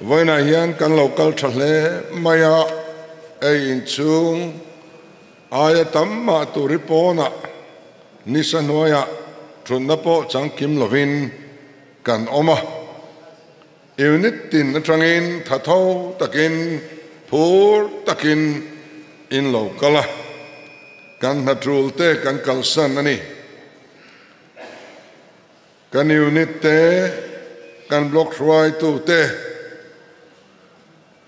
với na hiền kan local thale maya ai in chung ai tam ma tu ripona nisanoya thunapo chang kim lovin kan oma unit tin atangin thatho takin phur takin in locala kan hatrul te kan kalsan ani kan unit te kan block ruai tu te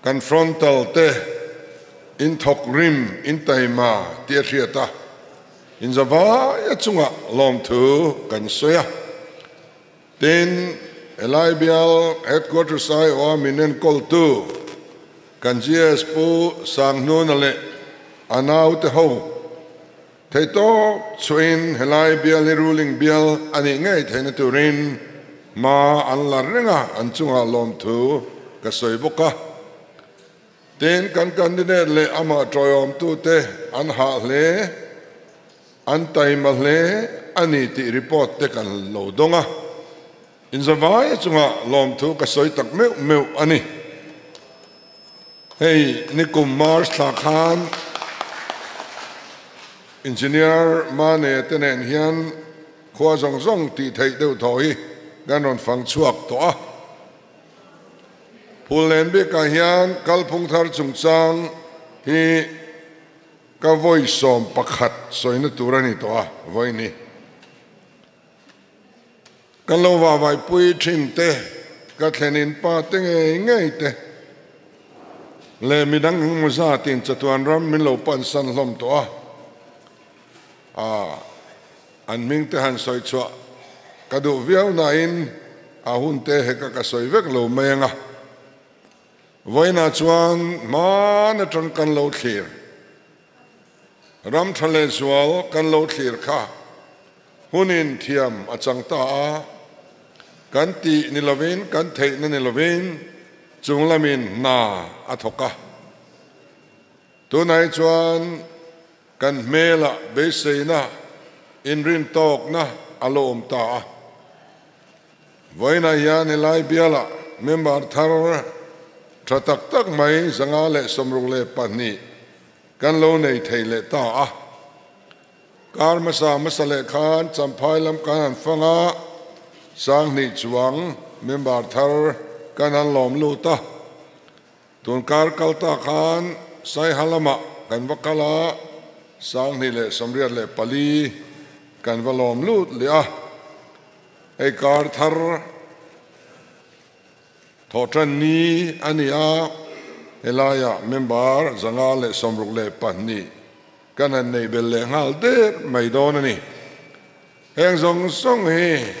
kan frontal te in thok rim in taima tia riata in zawa ya chunga lom thu kan soya ten LIBL headquarters ai o minen kol tu kan GS pu sang nu na le anau te ho thei to chuin LIBL ruling bill ani ngai theina turin ma an la renga an chunga lom thu ka soi boka ten kan candidate le ama troyom tu te an ha le an taima le ani ti report te kan lo donga in zawai chunga lom thu ka soi tak meu ani hey nikum mars thakhan engineer mane tenen hian khwa zong zong ti thei deu thoi ganon phang chuak to a Pulen be ka hian kalphung thar chungchang hi ka voi som pakhat soina turani to a voi ni kan lo wa vai pui thin te ka thlenin pa te ngai te le midang mu za tin chatuan ram min lo pan san hlom to a an ming te han soi chwa ka du viau na in a hun te he ka soi vek lo menga voina chuan man tron kan lo thlir ram thale zual kan lo thlir kha hunin thiam achang ta a kan ti nilovin kan thei na nilovin chunglamin na athoka tunai chuan kan mela beseina inrin tok na alom ta a voina yan elai biala member thar Tratak tak mai zanga le somrung le pani kan lo nei thei le ta a kar masa masale khan champhai lam kan fanga sang ni chuang member thar kan an lom lu ta tun kar kalta khan sai halama kan wakala sang ni le somriat le pali kan valom lu le a ei kar thar Thotran ni ania elaya member zanga le somruk le pani kanan nei bel le ngal de mai don ani heng zong song he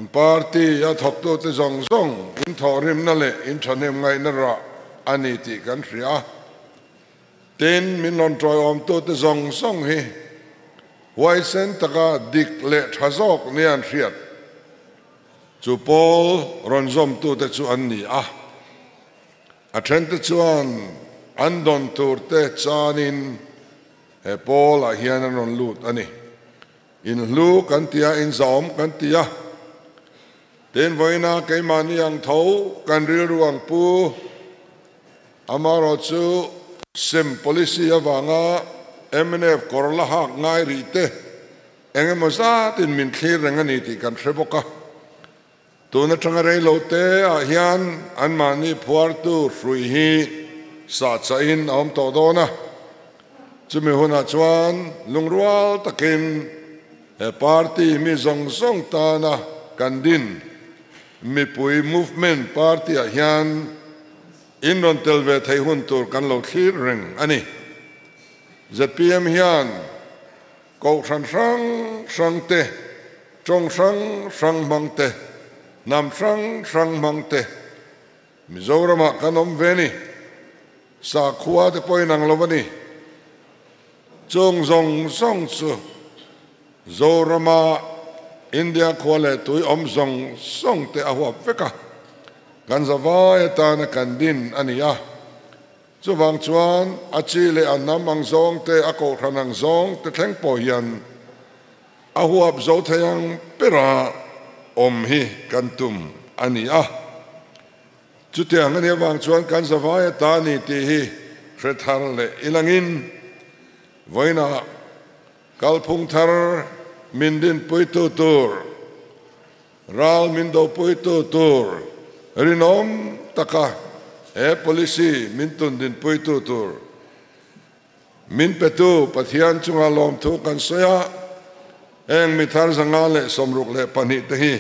party ya thok to te zong song in thorim na le in thanem ngai na ra ani ti kan ria ten min non troi om to te zong song he wai sen taka dik le thazok ni an riat chu Paul ronzom tu te chu an ni a then te chuan an don tur te chanin he Paul a hian an ron lut ani in lu kan tia in zom kan tia ten voina ke mani ang tho kan ri ruang pu amaro chu sem policy awanga MNF korla hak ngai ri te engemaw za tin min thlir rengani ti kan theboka tuna tangare lote a hian an mani phuar tu hrui hi sa chain om to dona chumi huna chuan lungrual takin he party mi zong zong ta na kandin mi pui movement party a hian in ron telve thei hun tur kan lo thlir reng ani ZPM hian ko than sang te trong sang mang te nam sang mang te Mizoram kanom veni sa khuwa te poi nang lovani chung zong song chu zorama India khwale tui om zong song te ahwa veka kan zawai ta na kandin ania chuwang chuan achi le anam ang zong te ako thanang zong te thleng po hian ahuap zo thayang pera om hi kantum ania chút tiếng anh vang chuan kan zawai ta ni ti hi hre thar le ilangin voina kalphung thar min din pui tu tur ral min do pui tu tur rinom taka e policy min tun din pui tu tur min petu pathian chunga lom thu kan soya eng mi thar zanga le somruk le pani te hi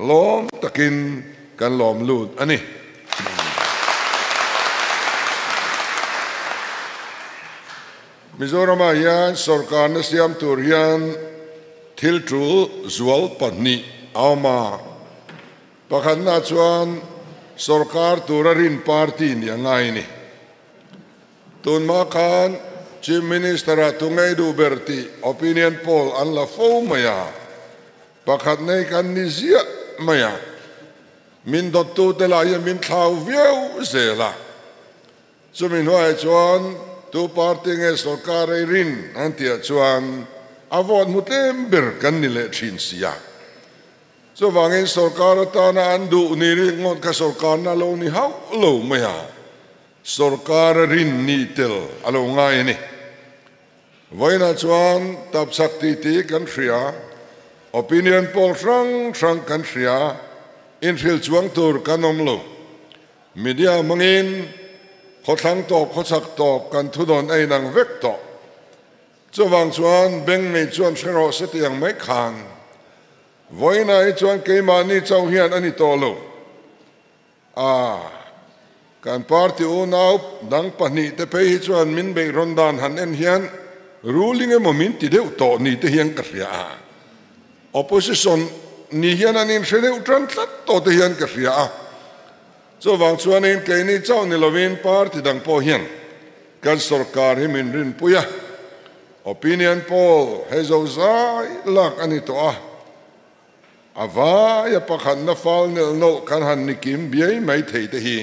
lom takin kan lom lut ani Mizorama yan sarkar na siam tur yan thil tru zual pani awma pakhat na chuan sarkar turarin party ni angai ni tun ma khan chief minister atungai du berti opinion poll an la fo maya pakhat nei kan ni zia maya min dot tu te la ya min thau viau zela chumin hoi chuan tu party nge sarkar rin antia chuan avon mutem ber kan ni le thin sia so wangin sarkar ta na andu ni ri ngot ka sarkar na lo ni hau lo maya sarkar rin ni tel alo ngai ni voina chuan tap sakti ti kan thria opinion poll rang kan thria in fil chuang tur kanom lo media mangin khothang to khochak to kan thudon ei nang vek to chuwang chuan beng nei chuan thero setiang mai khan voina ei chuan keimani chau hian ani to lo kan party unau dang pani te pe hi chuan min be rondan han en hian ruling e moment ti deu to ni te hian ka ria opposition ni hian anin threne utran tlat to te hian ka ria so wang chuan in ke ni chau ni lovin party dang po hian kan sarkar hi min rin puya opinion poll hezo zai lak ani to ava ya pakhan na fal nel no kan han ni kim biai mai thei te hi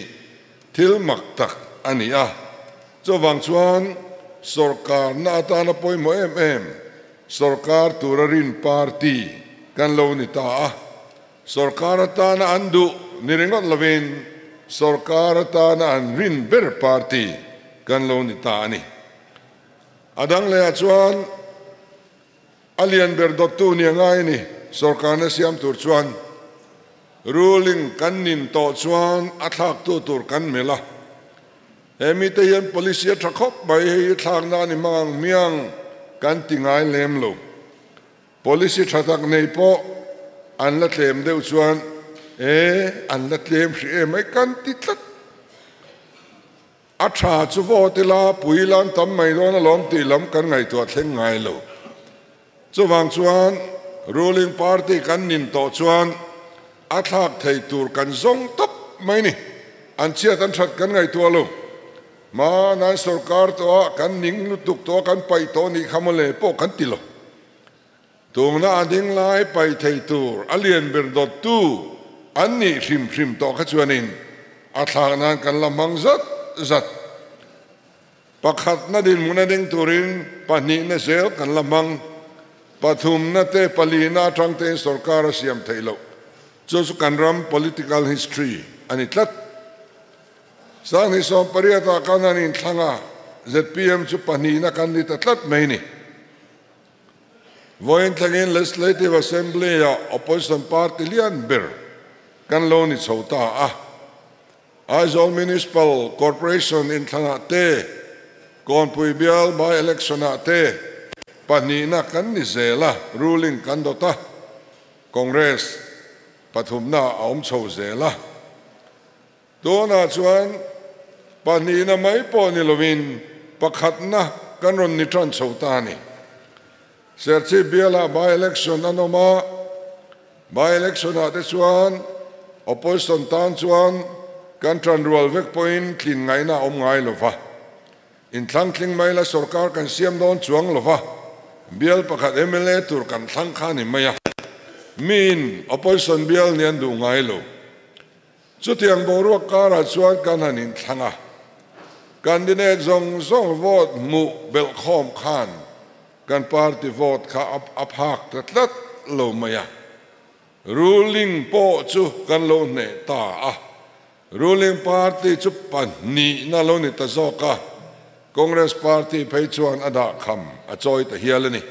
thil mak tak ani so wang chuan sarkar na ta na poi mo em sarkar turarin party kan lo ni ta sarkar ta na andu niringot lovin sarkar ta na an rin ber party kan lo ni ta ani adang le chuan alien ber dot tu ni ngai ni sarkar na siam tur chuan ruling kan nin to chuan athak tu tur kan mela hemi te yan policy thakop bai hi thak na ni mang miang kan tingai lem lo policy thatak nei po an la tlem deu chuan an la tlem hri mai kan ti tlat tha chu vo te la puilan tam mai don lom ti lam kan ngai to thleng ngai lo chu wang chuan ruling party kan nin to chuan athak thei tur kan zong top mai ni an chia tan that kan ngai to lo ma nan sarkar to kan ning lu tuk to kan pai to ni khamole po kan ti lo tungna ading lai pai thei tur alien ber dot tu anni hrim to kha chuanin athak nan kan lamang zat pakhat na din muna ding turin pani na zel kan lamang pathum na te palina thang te sarkar siam thailo chu kan ram political history ani tlat sang ni som pariata kananin thanga ZPM chu pani na kan ni tlat mai ni voin tlangin legislative assembly ya opposition party lian ber kan lo ni chota as all municipal corporation in thana te kon pui bial by election te pani na kan ni zela ruling kan dota congress pathum na aum chho zela dona chuan pani na mai po ni lovin pakhat na kan ron ni tran chota ni serchi biala by election anoma by election ate chuan opposition tan chuan kan tran rual vek point thlin ngai na om ngai lova in thlang tling mai la sarkar kan siam don chuang lova bial pakhat MLA tur kan thlang kha ni maya min opposition bial nian du ngai lo chutiang boru kara chuan kan hanin thanga candidate zong vote mu bel khom khan kan party vote kha aphak tatlat lo maya ruling po chu kan lo ne ta ruling party chu pan ni na lo ni ta zoka Congress party phei chuan ada kham a choi ta hialani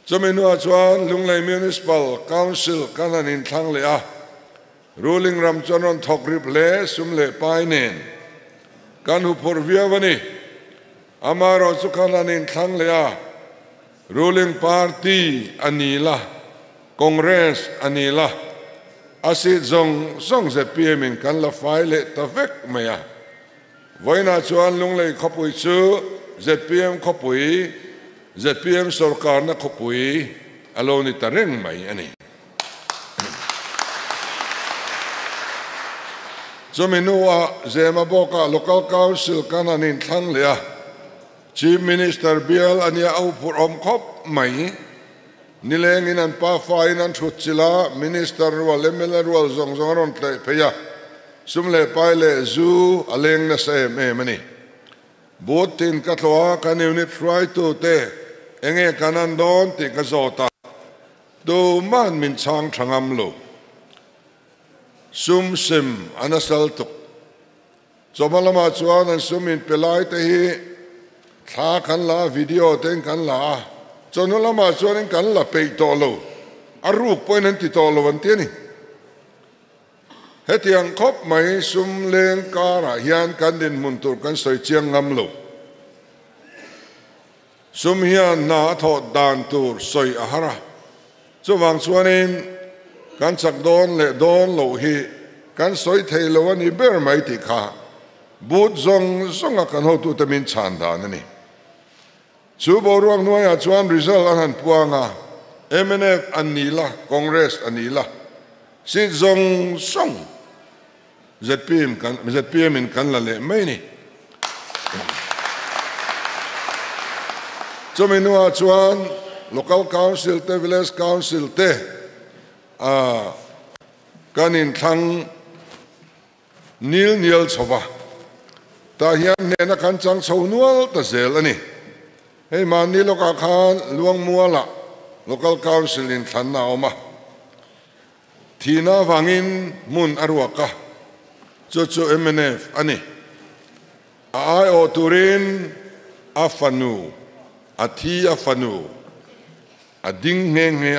chomenu chuan lunglei municipal council kananin thang le a ruling ram chonon thokrip le sumle painen kan hu porviawani amaro chu kananin thang le a ruling party anila Congress anila asi zong ZPM in kan la file ta vek maya voina chuan lunglei khopui chu ZPM khopui ZPM sarkar na khopui aloni tareng mai ani zomenua zema boka local council kananin thang lea chief minister bial ania au pur om khop mai nileng in an pa fain an thutchila minister wal emela wal zongzongon tle pheya sumle paile zu aleng na se me mani botin katloa kan unit try to te enge kanan don ti ka zota do man min chang thangam lo sum sim anasal tuk zomalama chuan an sumin pelai te hi tha kan la video ten kan la chonolama chuan kan la pe to lo aruk point an ti to lo an tiani hetiang khop mai sum leng kara hian kan din muntur kan soi chiang ngam lo sum hian na tho dan tur soi ahara chuwang chuanin kan chak don le don lo hi kan soi thei lo ani ber mai ti kha but zong zonga kan ho tu tamin chan dan ani chu boruang noya chuan result an puanga MNF anila Congress anila si zong song ZPM in kan la le mai ni chomenua chuan local council te village council te kanin thang nil chowa ta hian nena kan chang chhonual ta zel ani hei mani loka khan luang muala local council in thanna oma thina wangin mun arwaka chu MNF ani ai o turin afanu athi afanu ading nge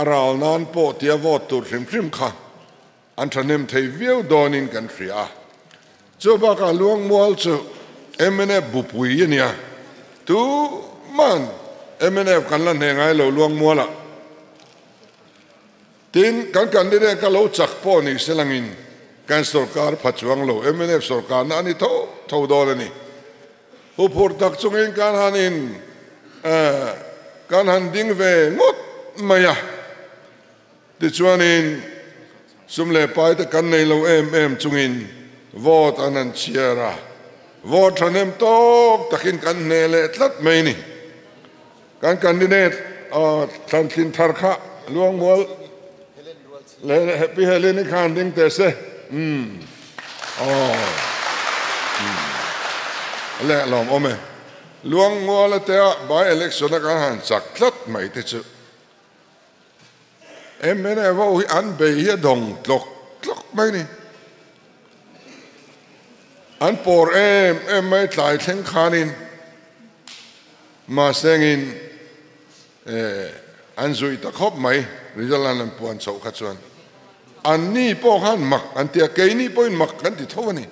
aral nan po tia vot tur hrim kha an thanem thei viau donin country chu ba ka luang mual chu MNF bupui nia tu man MNF kan la ne ngai lo luang muala tin kan candidate ka lo chak po ni selangin kan sarkar phachuang lo MNF sarkar na ni tho dol ani upur tak chungin kan hanin kan han ding ve ngot maya ti chuanin sumle pai ta kan nei lo em chungin vote anan chiara vote thanem tok takin kan nele tlat mai ni kan candidate than thin thar kha luang mol le happy helen khan ding te se le lom ome luang mol te by election ka han chak tlat mai te chu mene vo an be hi dong tlok mai ni an por mai tlai theng khanin ma sengin an zui ta khop mai rizalan an puan chau kha chuan an ni po khan mak an tia ke ni poin mak kan ti thowani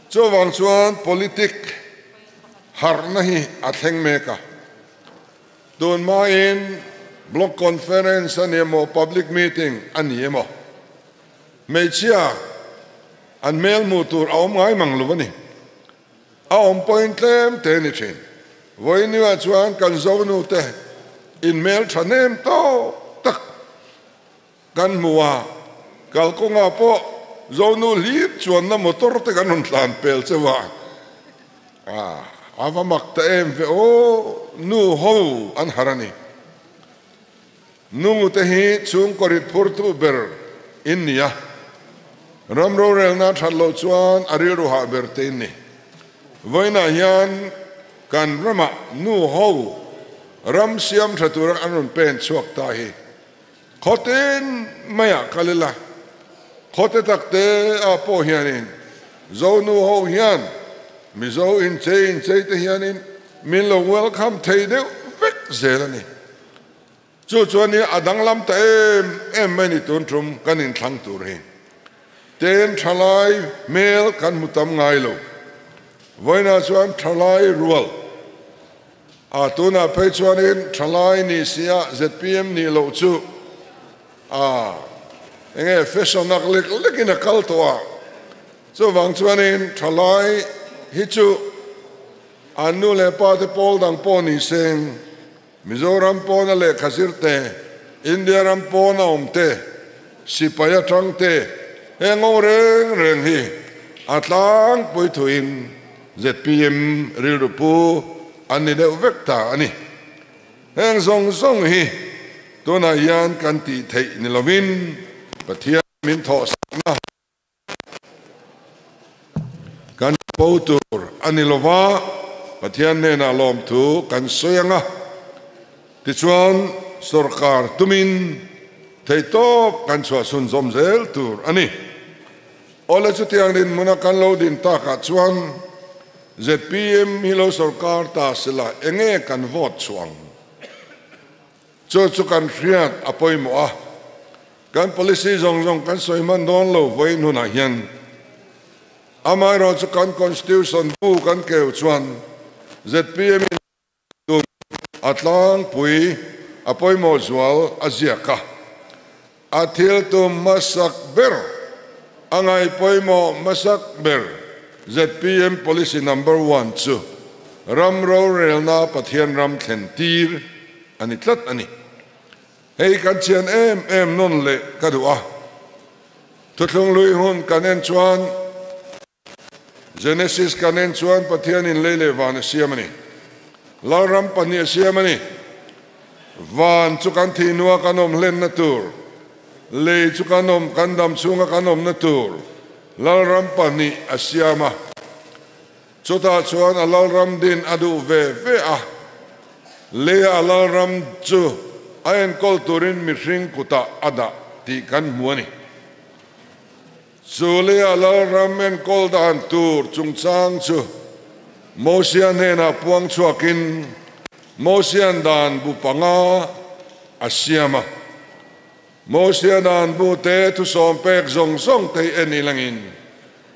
chowang chuan politic har na hi a thleng me ka don ma in block conference ani mo public meeting ani mo mechia an mel mutur aum ngai mangluvani aum point lem te ni chin voini wa chuan kan zonu te in mel thanem to tak kan muwa kal ko nga po zonu lip chuan na motor te kan hun tlan pel chewa ava makta em ve o nu ho an harani nungu te hi chung korit phurtu ber in nia ramro rel na thallo chuan ariru ha ber te ni voina hian kan rama nu ho ram siam thatura anun pen chuak ta hi khoten maya kalila khote takte a po hianin zo nu ho hian mi zo in che te hianin min lo welcome thei deu vek zelani chu chuani adang lam ta em mani tun trum kanin thlang tur hi ten thalai mel kan mutam ngai lo voina chuan thalai rual a tuna pe chuanin thalai ni sia ZPM ni lo chu a enge fashion nak lekin a kaltoa chu wang chuanin thalai hi chu anu le pa te pol dang po ni seng Mizoram po na le khasirte India ram po na omte sipaya tangte engo reng hi atlang pui thuin ZPM rilrupu ani de vekta ani heng zong hi tuna yan kan ti thei ni lovin pathia min tho na kan poutur ani lova pathian ne na lom thu kan soyanga tichuan sarkar tumin theito kan chwa sun zom zel tur ani ola chutiang din muna kan lo din ta ka chuan ZPM hilo sarkar ta sila enge kan vote chuang chu kan riat apoi mo a kan policy zong kan soiman don lo voi nu na hian amai ro chu kan constitution bu kan keu chuan ZPM atlang pui apoi mo zual aziaka athil tu masak ber angai poi mo masak ber ZPM policy number 1 chu ram ro rel na pathian ram thlen tir ani tlat ani hei kan chian em non le kadua tuthlung lui hun kanen chuan Genesis kanen chuan pathian in lele van siamani Laram pani siamani van chukan thinua kanom len natur le chukanom kandam chunga kanom natur lalram pani asiama chota chuan alalram din adu ve a le alalram chu ain kol turin mihring kuta ada ti kan muani chule alalram en kol dan tur chungchang chu Mosian hena puang chuakin Mosian dan bupanga asiama Mosian dan bute tu sompek zong te enilangin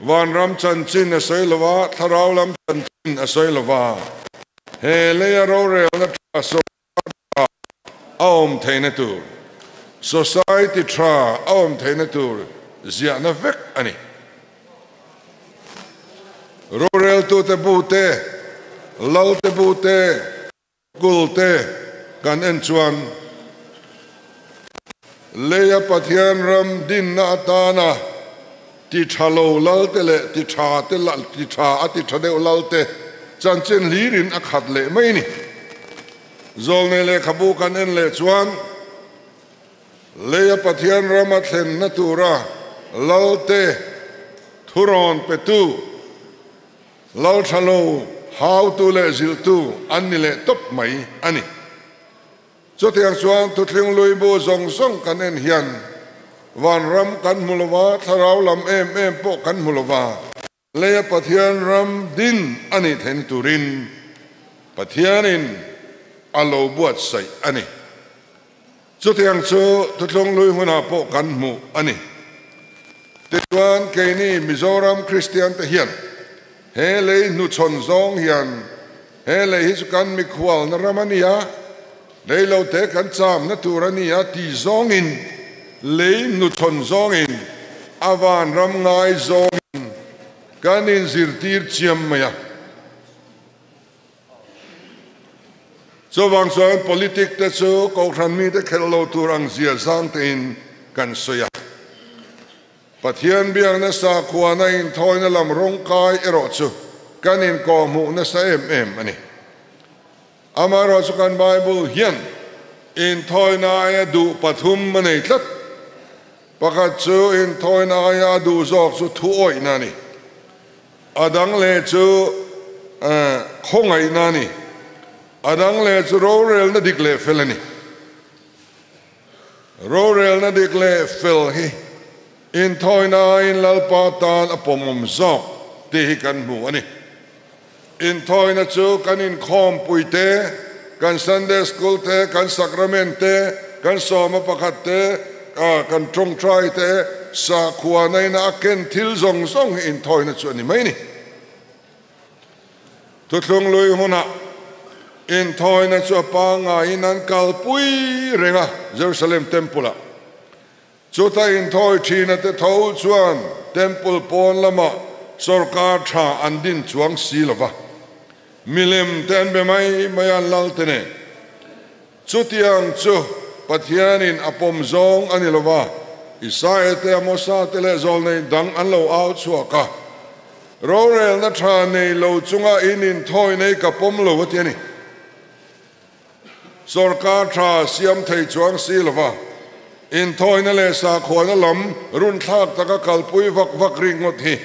van ram chan chin asoilova tharau lam chan chin asoilova hele ro re na so aom theina tur society tra aom theina tur zia na vek ani Rurel tu te bute, lau te bute, gul te, kan enchuan. Leia pathian ram din na atana, ti thalo lal te le, ti tha te lal, ti tha ati thadeu lal te, chan chen lirin akhat le mai ni. Zol ne le khabu kan en le chuan. Leia pathian ram athen natura, lal te, thuron petu, Lau thalo how to le zil tu ani le top mai ani cho tiang chuan tu thling lui bo zong kanen hian van ram kan mulwa tharau lam em po kan mulwa le pathian ram din ani then turin pathianin alo buat sai ani cho tiang chu tu thling lui huna po kan mu ani te chuan ke ni Mizoram Christian te hian hele nu chon zong hian hele hi kan mi khwal na ramania leilo te kan cham na turania ti zong in le nu chon zong in avan ram ngai zong kan in zirtir chiam maya so wang so politik te so ko khan mi te khelo turang zia zang te in kan soya Pathian biang na sa kuana in thoi na lam rong kai ero chu kanin ko mu na sa em ani amaro chu kan Bible hian in thoi na ya du pathum manei tlat pakat chu in thoi na ya du zok chu thu oi na ni adang le chu khongai na ni adang le chu ro rel na dikle felani ro rel na dikle fel hi in thoi na in lalpa tan apomom zok ti hi kan mu ani in thoi na chu kan in khom puite kan Sunday school te kan sacrament te kan soma pakhat te kan trong trai te sa khuwa nei na ken thil zong zong in thoi na chu ani mai ni tu thlung lui huna in thoi na chu pa nga in an kalpui renga Jerusalem temple chu ta in thoi thina te tho chuan temple pon lama sarkar tha an din chuang si lova milim ten be mai mayan lal tene chu tiang chu pathianin apom zong ani lova Isaiah te amosa te le zol nei dang an lo out chuaka rorel na tha nei lo chunga in thoi nei ka pom lo watiani sarkar tha siam thei chuang si lova in thoi na le sa khona lam run thak taka kalpui vak vak ringot hi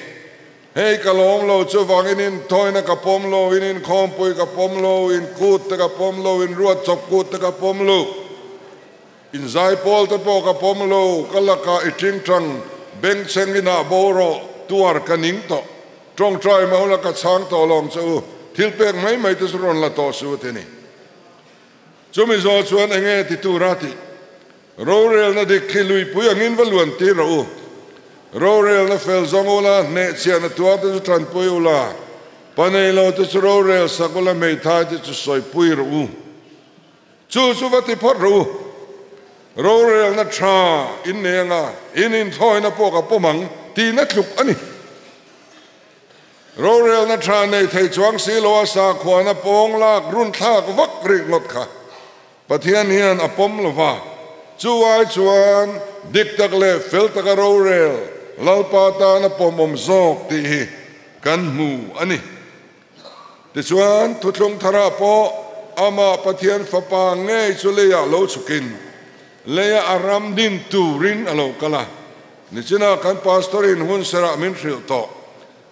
hei kalom lo chu wangin in thoi na kapom lo in khompui kapom lo in kut ta kapom lo in ruat chop kut ta kapom lo in zai pol ta po kapom lo kalaka iting tang beng chengina boro tuar kaning to trong trai ma la ka chang to long chu thil pek mai tu ron la to su te ni chumi zo chuan enge ti tu rati rorel na dik khilui pui angin valuan ti ro rorel na fel zongola ne chia na tua tu tran pui ula panei lo tu rorel sakola mei tha ti soi pui ro chu vati phot ro rorel na tha in ne nga in thoi na po ka pomang ti na thluk ani rorel na tha nei thei chuang si lo sa khwana pong lak run thak vak ri ngot kha pathian hian apom lova chuai chuan dik tak le fel tak rorel lalpa ta na pomom zok ti hi kan mu ani ti chuan thutlung thara po ama pathian fapa nge chuleya lo chukin leya aram din turin alo kala ni china kan pastorin hun sera min thil to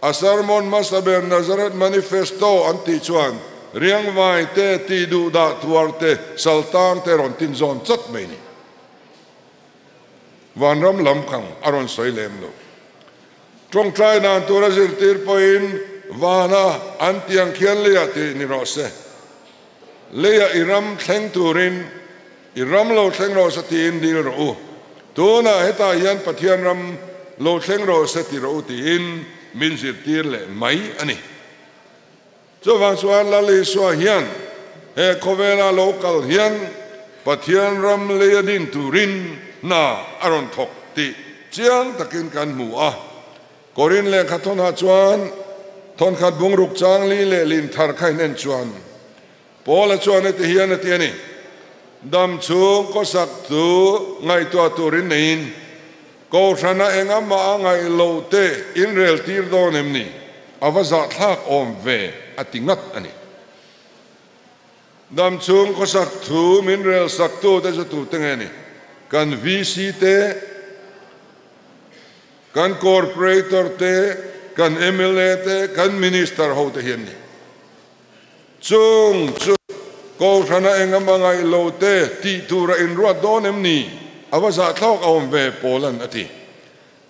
a sermon masaber Nazareth manifesto anti chuan riang vai te ti du da tuarte saltang te ron tin zon chat mai ni van ram lam khang aron soi lem lo trong trai nan tura zir tir poin vana antiang khian le ati ni rose leya iram thleng turin iram lo thleng ro sa ti in dil ro tu na heta yan pathian ram lo thleng ro sa ti ro ti in min zir tir le mai ani cho van suan la le so hian he kovela local hian pathian ram le din turin na aron thok ti chiang takin kan mu a korin le khathon ha chuan thon khat bung ruk chang li le lin thar khai nen chuan pola chuan te hian ati ani dam chung ko sak tu ngai to turin nein ko thana enga ma ngai lo te in rel tir do nemni awaza thak om ve atingat ani dam chung ko sak tu min rel sak tu te tu tengeni kan VC te kan corporator te kan MLA te kan minister ho te hian ni chung ko thana enga mangai lo te ti tura in ruat donem ni awaza thok awm ve polan ati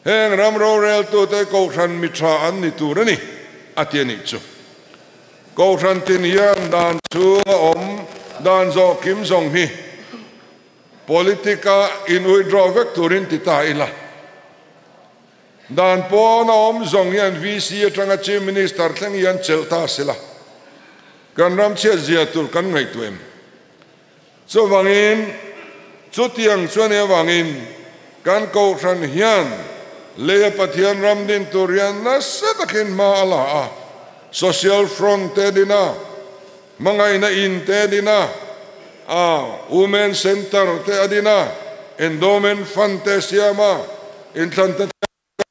heng ram ro rel tu te ko than mitra an ni turani atiani chu ko than tin hian dan chu om dan zo kim zong hi politika in withdraw vectorin tita ila dan po na om zong yan VC atanga chief minister thleng yan chelta sila kan ram che zia tur kan ngai tuem so wangin chu tiang chuan e wangin kan ko than hian le pathian ram din turian na satakin ma ala a social front te dina mangai na in te dina women center te adina endowment fund te siama in tlanta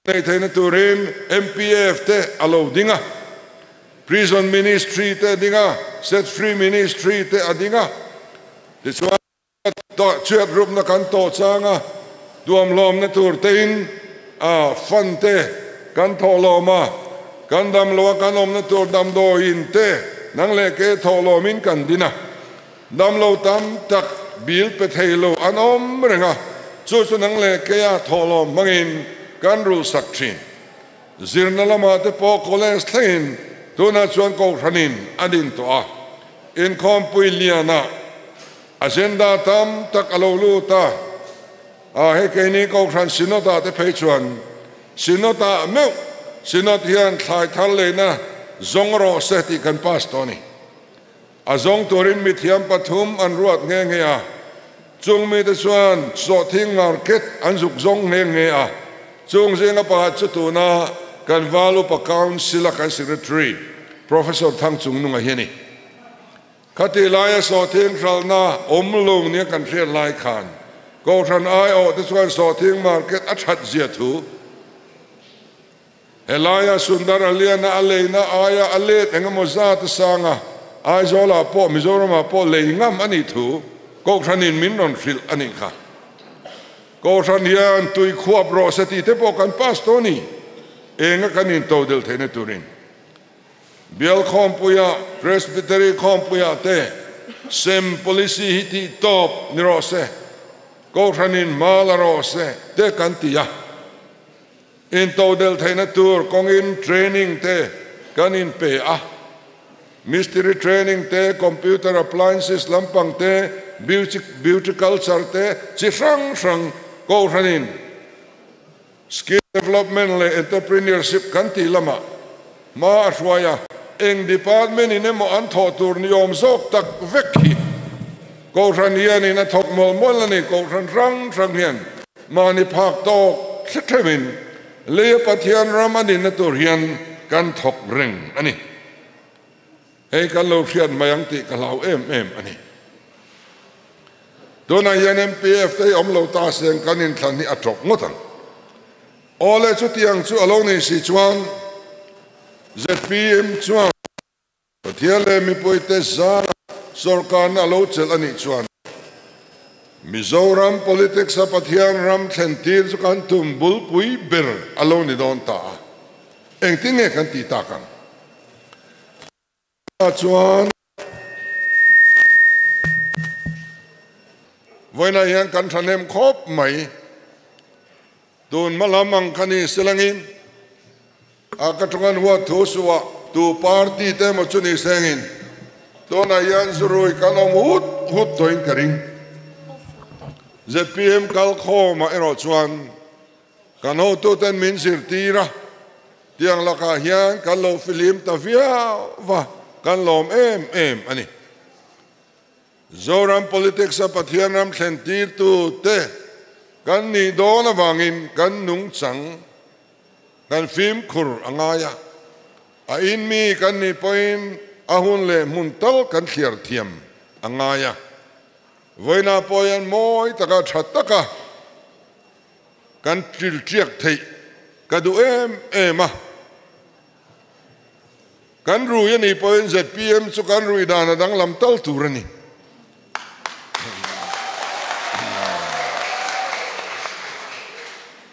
nei theina turin MPF te alo dinga prison ministry te dinga set free ministry te adinga te chuan to chat group na kan to changa duam lom na tur tein fund te kan tholoma kan dam lo kan om na tur dam do in te nang le ke tholomin kan dina dam lo tam tak bil pe thelo anom renga chu chu nang le ke ya tholom mangin kan ru sak thin zirna lama te po college thin tuna chuan ko thanin adin to a in khompui liana agenda tam tak alo lu ta a he ke ni ko than sinota te phei chuan sinota meu sinot hian thlai thal le na zongro seti kan pastoni azong torin mithiam pathum an ruat nge nge a chung mi te chuan so thing market an zuk zong nge nge a chung zenga pa chu tu na kan valu pa council kan secretary professor thang chung nunga hiani khati laya so thing thal na omlung ne kan thrial lai khan ko than ai o te chuan so thing market a that zia thu Elaya sundar aliana aleina aya alet engamoza ta sanga ai zola po mizoram po leingam ani thu ko thanin minron fil ani kha ko than hian tui khuap ro sati te po kan pastoni enga kanin todel thene turin bial khompuya presbytery khompuya te sem policy hiti top nirose ko thanin malarose te kantia in todel thaina tur kong in training te kanin pe a mystery training te computer appliances lampang te beauty culture te chi sang sang ko thanin skill development le entrepreneurship kanti lama ma ashwaya eng department in mo an tho tur niom zok tak vekhi ko than hian in a thok mol mol ani ko than rang rang hian mani phak to thremin le pathian ramani na tur hian kan thok reng ani hei kan lo thian mayang ti ka lau em ani dona yan MPF te om lo ta seng kanin thlan ni athok ngotan ole chu tiang chu alo nei si chuan ZPM chuan pathian le mi poite za sarkar na lo chel ani chuan Mizoram politics a pathian ram thentir chu kan tumbul pui ber alo ni don ta eng tinge kan ti ta kan chuan voina hian kan thanem khop mai tun malamang khani selangin akatungan wa thuswa tu party te mo chuni sengin tona hian zurui kanom hut toin karing ZPM Lalduhoma ero chuan kan ho tu ten min sir tira tiang laka hian kan lo film ta via va kan lom em ani zoram politics a pathianam thentir tu te kan ni dona wangin kan nung chang kan film khur angaya a in mi kan ni point ahun le muntal kan thiar thiam angaya voina poyan moi taka thataka kan tril triak thei kadu ema kan ru yani poyan ZPM chu kan ru dana dang lam tal turani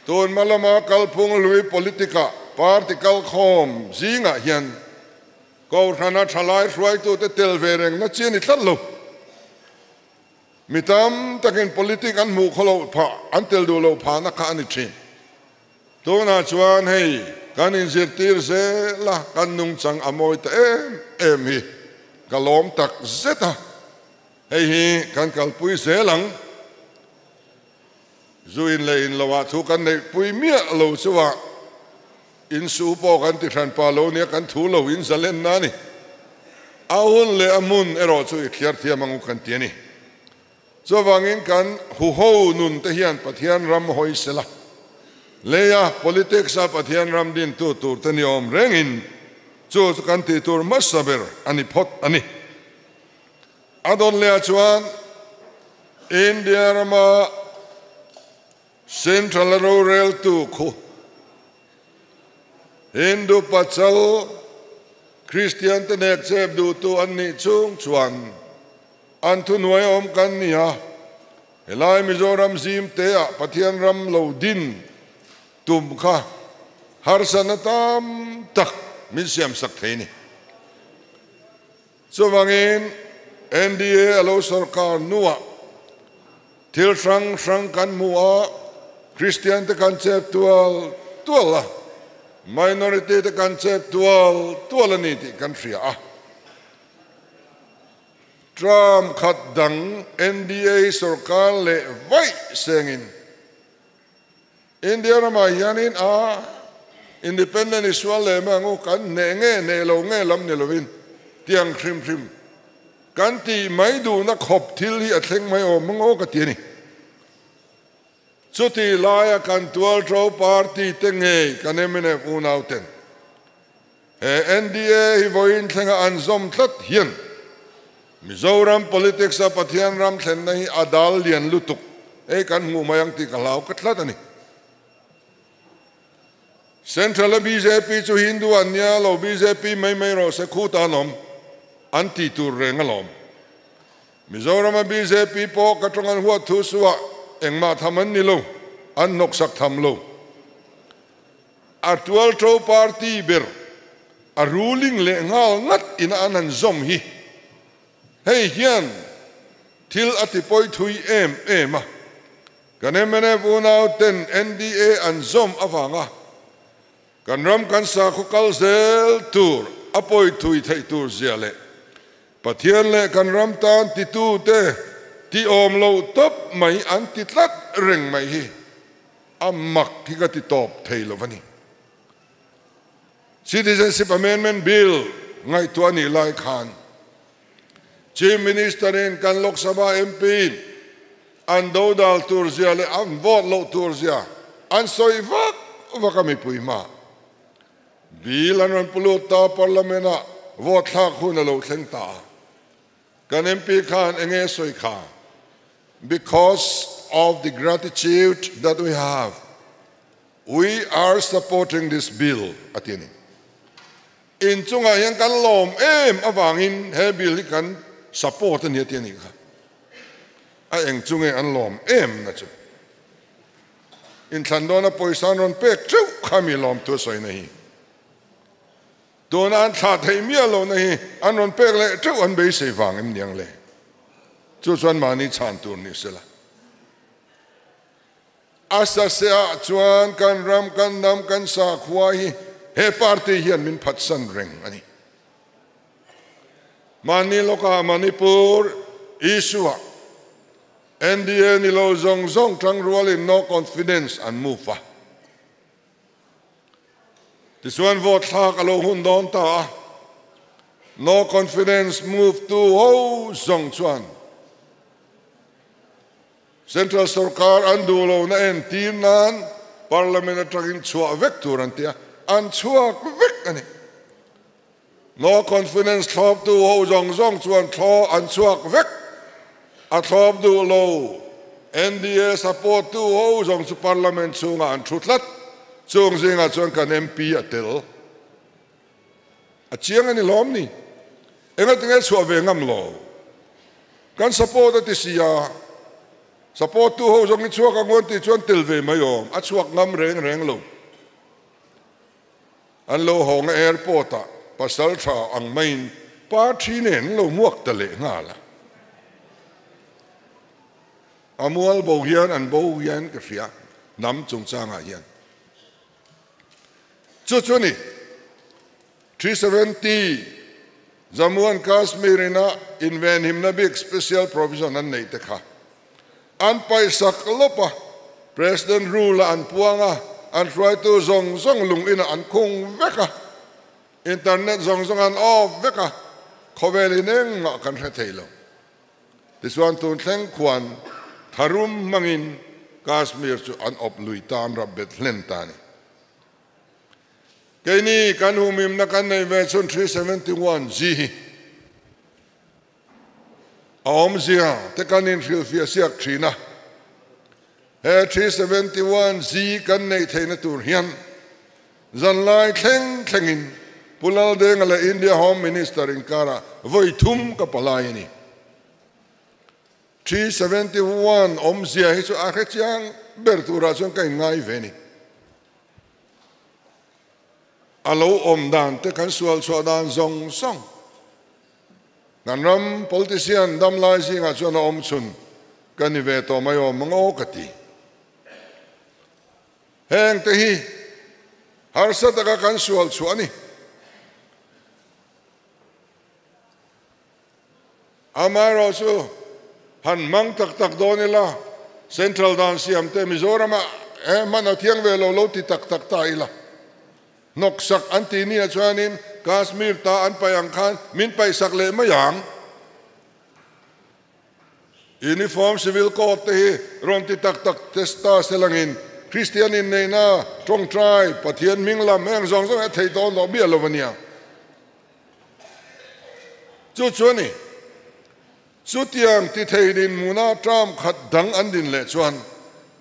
ton malama kalpung lui politika partical khom zinga hian ko thana thalai ruai tu te telvereng na chini thallo mitam takin politik an mu kholo pha an tel do lo pha na kha ani thin to na chuan hei kan in zirtir se la kan nung chang amoi te em hi kalom tak zeta hei hi kan kalpui se lang zuin le in lawa thu kan nei pui mia lo chuwa in su po kan ti than pa lo ne kan thu lo in zalen na ni ahun le amun ero chu ikhiar thiamangu kan tiani so wangin kan hu ho nun te hian pathian ram hoi sela leya politics a pathian ram din tu tur te ni om rengin chu kan ti tur masaber ani phot ani adon le chuan India rama central rural tu khu Hindu pachal Christian te nek chep du tu ani chung chuan an thu nuai om kan nia helai mizoram zim te a pathian ram lo din tum kha har sanatam tak min siam sak theini so wangin NDA alo sarkar nuwa til sang kan mua Christian te conceptual tuala minority te conceptual tuala ni ti country Trump khat dang NDA sarkar le vai sengin India rama yanin independent Israel le mangu kan ne lo nge lam ne lovin tiang khrim kan ti mai du na khop thil hi atheng mai o mango ka ti ni chuti laya kan tual tro party tenge kan emene unauten NDA hi voin thenga anzom tlat hian Mizoram politics a pathian ram thlen nahi adal lian lutuk kan ngu mayang ti kalau katlat ani Central BJP chu Hindu anya lo BJP mai ro se khuta nom anti tur rengalom Mizoram BJP po katongan huat thuswa engma thaman ni lo an nok sak tham lo actual tro party ber a ruling le ngal ngat in anan zom hi Hey hian til atipoi thui ema kanemene vunau ten NDA an zom avanga kanram kan sa khukal zel tur apoi thui thei tur ziale pathian le kanram tan ti tu te ti om lo top mai an ti tlat reng mai hi amak thi ka ti top thei lo vani Citizenship Amendment Bill ngai tuani lai khan Chief Minister in kan Lok Sabha MP an dodal turzia le an vote lo turzia an soi vak kami puima bilan ran puluta parlamenta vote thak hun lo thlengta kan MP khan enge soi kha because of the gratitude that we are supporting this bill atini in chunga yang kan lom awangin he bill kan support ni tiani kha eng chunge an lom na chu in thandona poisan ron pek chu khami lom tu soi nahi don an tha thei mi lo nahi an ron pek le chu an be se wang em niang le chu chuan mani chan tur ni sela asa se chuan kan ram kan nam kan sa khwai he party hian min phat san reng ani Maniloka Manipur Isua NDA nilo zong tang ruali no confidence and move This one vote thak alo hun don ta no confidence move to ho zong chuan Central Sarkar andulo na en team nan parliament tragin chua vector antia an chua vek ani No confidence thop tu ho zong chuan tho an chuak vek a thop du lo NDA support tu ho zong chu parliament chunga an thutlat chung zinga chuan kan MP atel a chiang ani lom ni enga tinga chu ve ngam lo kan support ati sia support tu ho zong ni chuak angon ti chuan tel ve mayom a chuak ngam reng lo an lo hong airport pasal tha ang main party nen lo muak tale ngala amual bo hian an bo hian ka fia nam chung changa hian chuchuni 370 Jammu and Kashmir ina invent him na big special provision an nei te kha an pai sak lopa president rule an puanga an try to zong lung ina an khung veka Internet zong an off veka khoweli neng nga kan thelo This one to thleng kwan tharum mangin Kashmir chu an op lui tan rabbet hlentani Kaini kan humim na kan nei ve chun 371G Aom zia te kanin fil fia siak thina he 371Z kan nei theina tur hian zan lai thlengin Pulal deng ala India Home Minister in Kara voi thum ka palai ni 371 omzia hi chu akhe chiang bertura chung kai ngai veni alo om dan te kan sual so dan zong song nanram politician dam lai singa chuna om chun kan ve to mayo mango kati heng te hi har sa taka kan sual chuani amaro chu han mang tak tak donila central dance siam te Mizoram man thiang ve lo ti tak tak ta ila nok sak anti ni chuanin Kashmir ta an payang khan min pai sak le mayang uniform civil code te ron ti tak tak testa selangin Christian in nei na trong trai pathian minglam heng zong zong thei don lo bia lovania chu chuani chu tiang ti thei din muna tram khat dang an din le chuan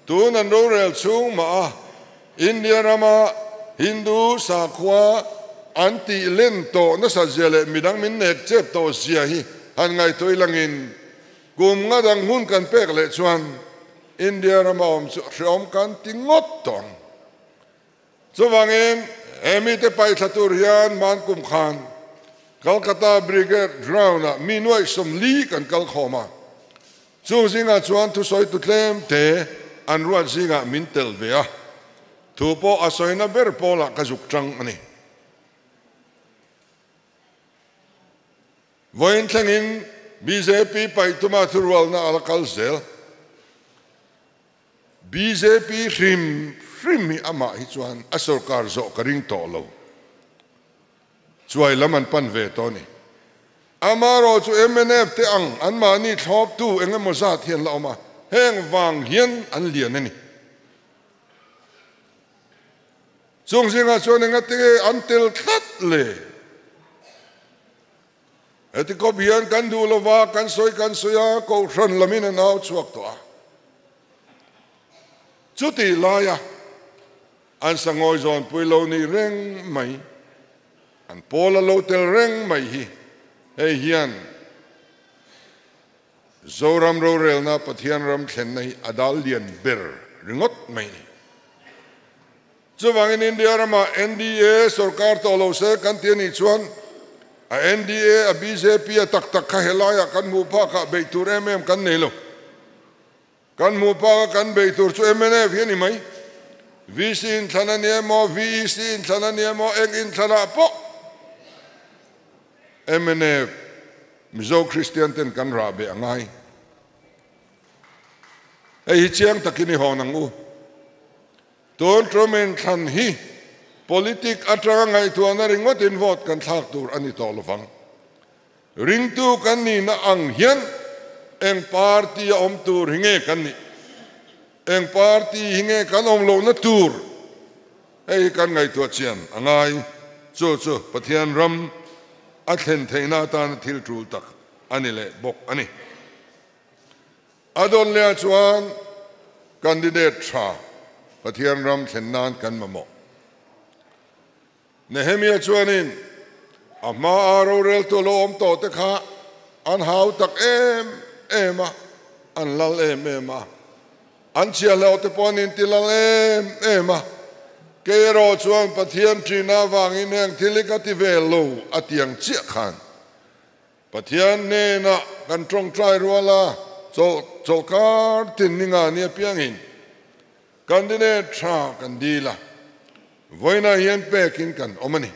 tu nan ro rel chung ma India rama Hindu sakwa anti lento na sa jele midang min nek chep to sia hi han ngai toi langin kum nga dang hun kan pek le chuan India rama om kan tingot tong so wangin emi te pai thatur hian man kum khan Calcutta Brigade Drowna minwai som li kan kal khoma chu zinga chuan thu soi tu tlem te an ruat zinga min tel vea thu po asoina ber pola kazuk tang ani voin thangin BJP pai tuma thurwal na alakal zel BJP rim ama hi chuan a sarkar zo karing to lo chuai laman pan ve to ni amaro chu MNF te ang an ma ni thlop tu engemaw zat hian la oma heng wang hian an lian ani chung singa chuan enga te an tel thlat le eti ko bian kan du lova kan soya ko ran lamin an au chuak to a chuti laya an sangoi zon puilo ni reng mai an pola lo tel reng mai hi hei hian zoram ro rel na pathian ram thlen nei adal lian ber ringot mai ni chuwangin India rama NDA sarkar to lo se kan tiani chuan a NDA a BJP a tak tak kha helaya kan mu pa ka beitur kan nei lo kan mu pa kan beitur chu MNF hian ni mai VC in thana niemo VC in thana niemo eng in thana po MNF mizo Christian ten kan ra be angai ei chiang takini honang u ton tromen khan hi politik atra ngai tu na ringot in vote kan thak tur ani to lovang ring tu kan ni na ang hian eng party om tur hinge kan ni eng party hinge kan om lo na tur ei kan ngai tu chian angai chu pathian ram a thlen theina tan thil tul tak ani le bok ani adon le chuan candidate tha pathian ram thlen nan kan mamo Nehemia chuanin ama aro rel to lo om to te kha an hau tak ema an lal ema an chia lo te ponin ti lal ema ke ro chuan pathian trina wangin heng thilika ti velo atiang chia khan pathian ne na kan trong trai ruala chol kar tin ninga ni piangin candidate tha kan dila voina hian pekin kan omani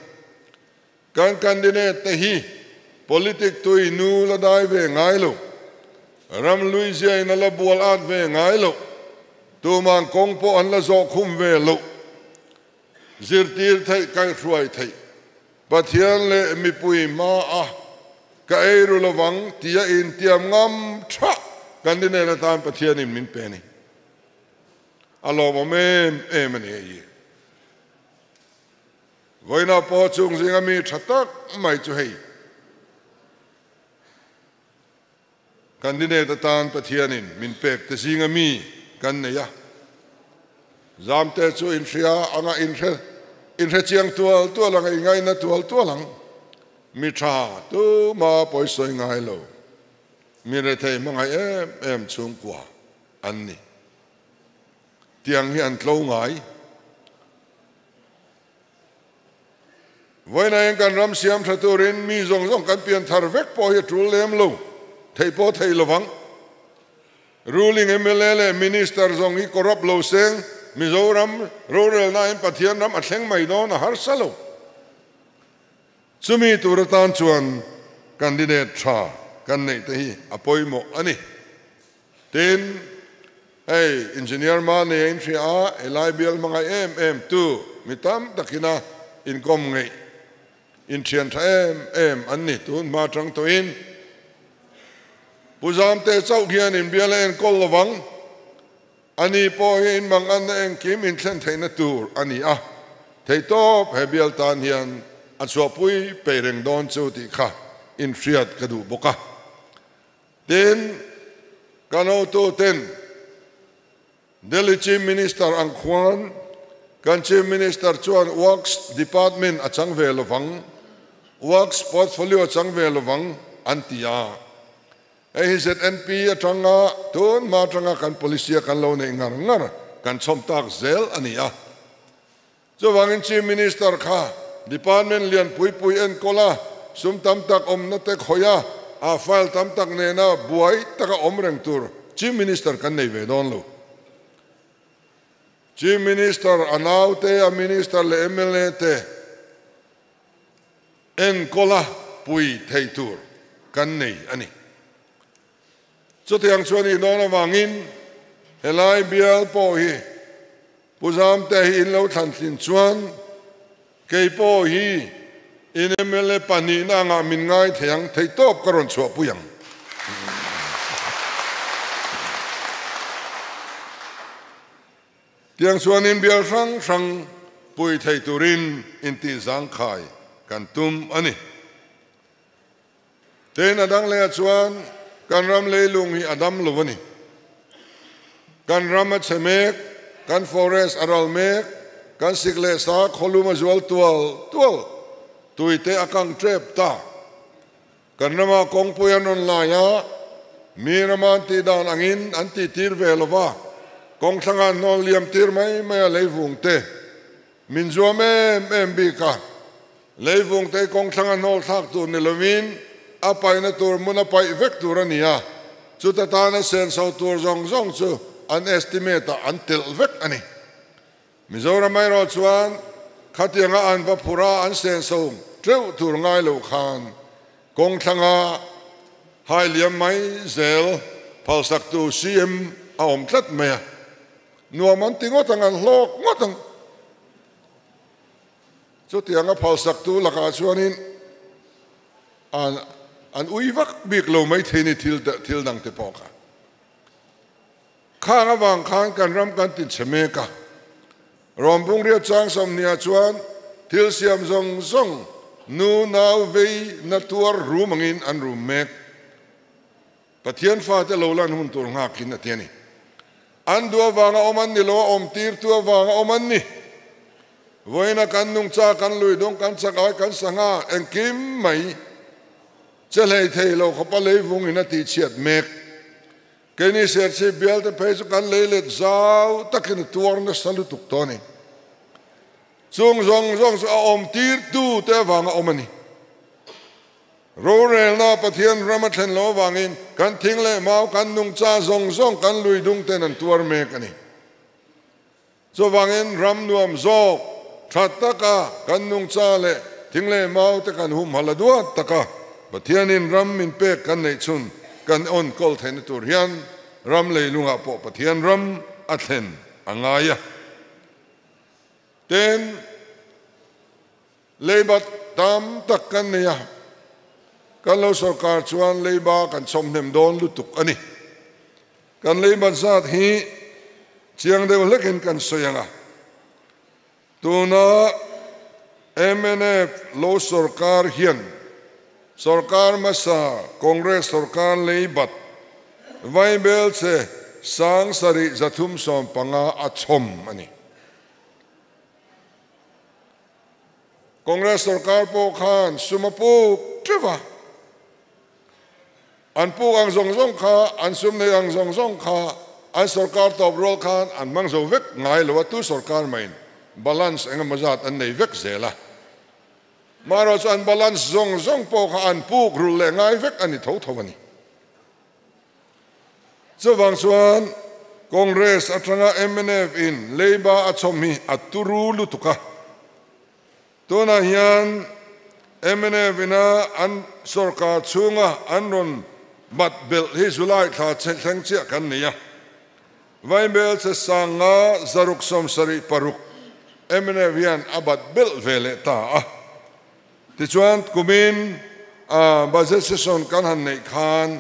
kan candidate te hi politik tui nu la dai ve ngai lo ram luizia in la bual at ve ngai lo tu man kong po an la zo khum ve lo zirtir thai kai hruai thai pathian le mi pui ma a ka eru lawang tia in tiam ngam tha candidate tan pathian in min pe ni alo mo em ani yi voina po chung zinga mi thatak mai chu hei candidate tan pathianin min pek te zinga mi kan ne ya zamte chu in ria anga in re chiang tual lang ngai na tual lang mi tha tu ma poi soi ngai lo mi re thei mangai em chung kwa an ni tiang hian tlo ngai voina en kan ram siam thaturin mi zong kan pian thar vek po hi trul lem lo thei po thei lovang ruling MLA minister zong hi corrupt lo seng Mizoram rural na in Pathian ram atleng mai don har salo chumi turatan chuan candidate tha kan nei te hi apoimo ani tin hey engineer man ne entry a elibial manga tu mitam takina income ngai in thian tha anni tun ma tang to in puzam te chau hian in bial en kol lawang ani po in mang an en kim in thlen theina tur ani a thei top hebial tan hian achopui pereng don chu ti kha in fiat kadu boka den kano to ten Delhi Chief Minister ang Kwan kan Chief Minister chuan Works Department achang velovang Works Portfolio achang velovang antia ZNP atanga tun matranga kan polisia kan lo ne ngar kan chomtak zel ania so wangin Chief Minister kha Department lian pui en kola sum tam tak om na tek hoya a file tam tak ne na buai taka omreng tur Chief Minister kan nei ve don lo Chief Minister anaute a minister le MLA te en kola pui thei tur kan nei ani so tiang chuani nona wangin helai bial po hi puzam te hi in lo than thin chuan kei po hi in MLA pani na nga min ngai thiang thei top karon chua puyang tiang chuan in bial sang pui thei turin in ti zang khai kan tum ani ten adang le chuan kan ram leilung hi adam lovani kan ram chemek kan forest aral mek kan sikle sa kholuma zual tual tuite akang trep ta kan nama kongpuyan online miraman ti dan angin anti tir velova kong sangan no liam tir mai leivung te min zuame mbika leivung te kong sangan no thak tu nilovin apai na tur muna pai vector ania chuta ta na sen so tur zong chu an estimate until vec ani Mizoram mai ro chuan khatianga an va phura an sen so treu tur ngai lo khan kong thanga hai liam mai zel palsak tu cm a om tlat me nuaman tingot ang hlok ngotang chutianga palsak tu laka chuanin an uivak bik lo mai theni thil dang te poka khanga wang khan kan ram kan tin chemeka rompung ria chang som nia chuan thil siam zong nu nau vei na tuar rumangin an rumek pathian fa te lo lan hun tur nga kin atiani an dua wanga oman ni lo om tir tu wanga oman ni voina kan nung cha kan lui dong kan chakai kan sanga en kim mai chalei thei lo khopa leivung ina ti chiat mek keni ser se bial te phesu kan leilet zau takin tuar na salutuk toni zong om tir tu te wanga omani rorel na pathian ramathen lo wangin kan thingle mau kan nung cha zong kan lui dung ten an tuar mek ani so wangin ram nuam zok thataka kan nung cha le thingle mau te kan hum haladua taka pathianin ram min pe kan nei chun kan on kol then tur hian ram leilunga po pathian ram athen angaya ten leibat tam tak kan ya kan lo sarkar chuan leiba kan somnem don lutuk ani kan leibat zat hi chiang de lekin kan soyanga tuna MNF lo sarkar hian sarkar masa Congress sarkar leibat vaibel se sang sari zathum som panga achom ani Congress sarkar po khan sumapu treva an pu ang zong kha an sum ne ang zong kha an sarkar top rol khan an mang zo vek ngai lo tu sarkar main balance engam mazat an nei vek zela maros an balance zong po kha an pu rul le ngai vek ani tho ani so wang chuan Congress atanga MNF in Labour achomi aturu lutuka tuna hian MNF ina an sarkar chunga anron bat bel hi July tha chengchia kan nia vaibel se sanga zaruk som sari paruk MNF hian abat bel vele ta tichuan kumin budget session kan han nei khan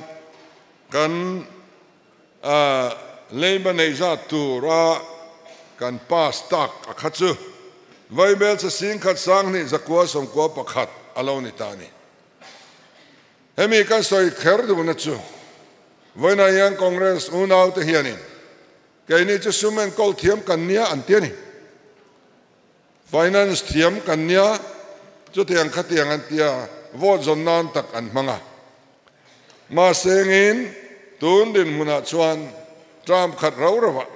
kan Labour nei za tura kan pass tak akhachu vaibel se sing khat sang ni zakwa som ko pakhat aloni tani hemi kan soi kher du na chu voina yang Congress unau te hianin kaini chu sumen kol thiam kan nia an tiani finance thiam kan nia chu tiang khatiang an tia vote zon nan tak an manga ma sengin tun din muna chuan Trump khat raurawa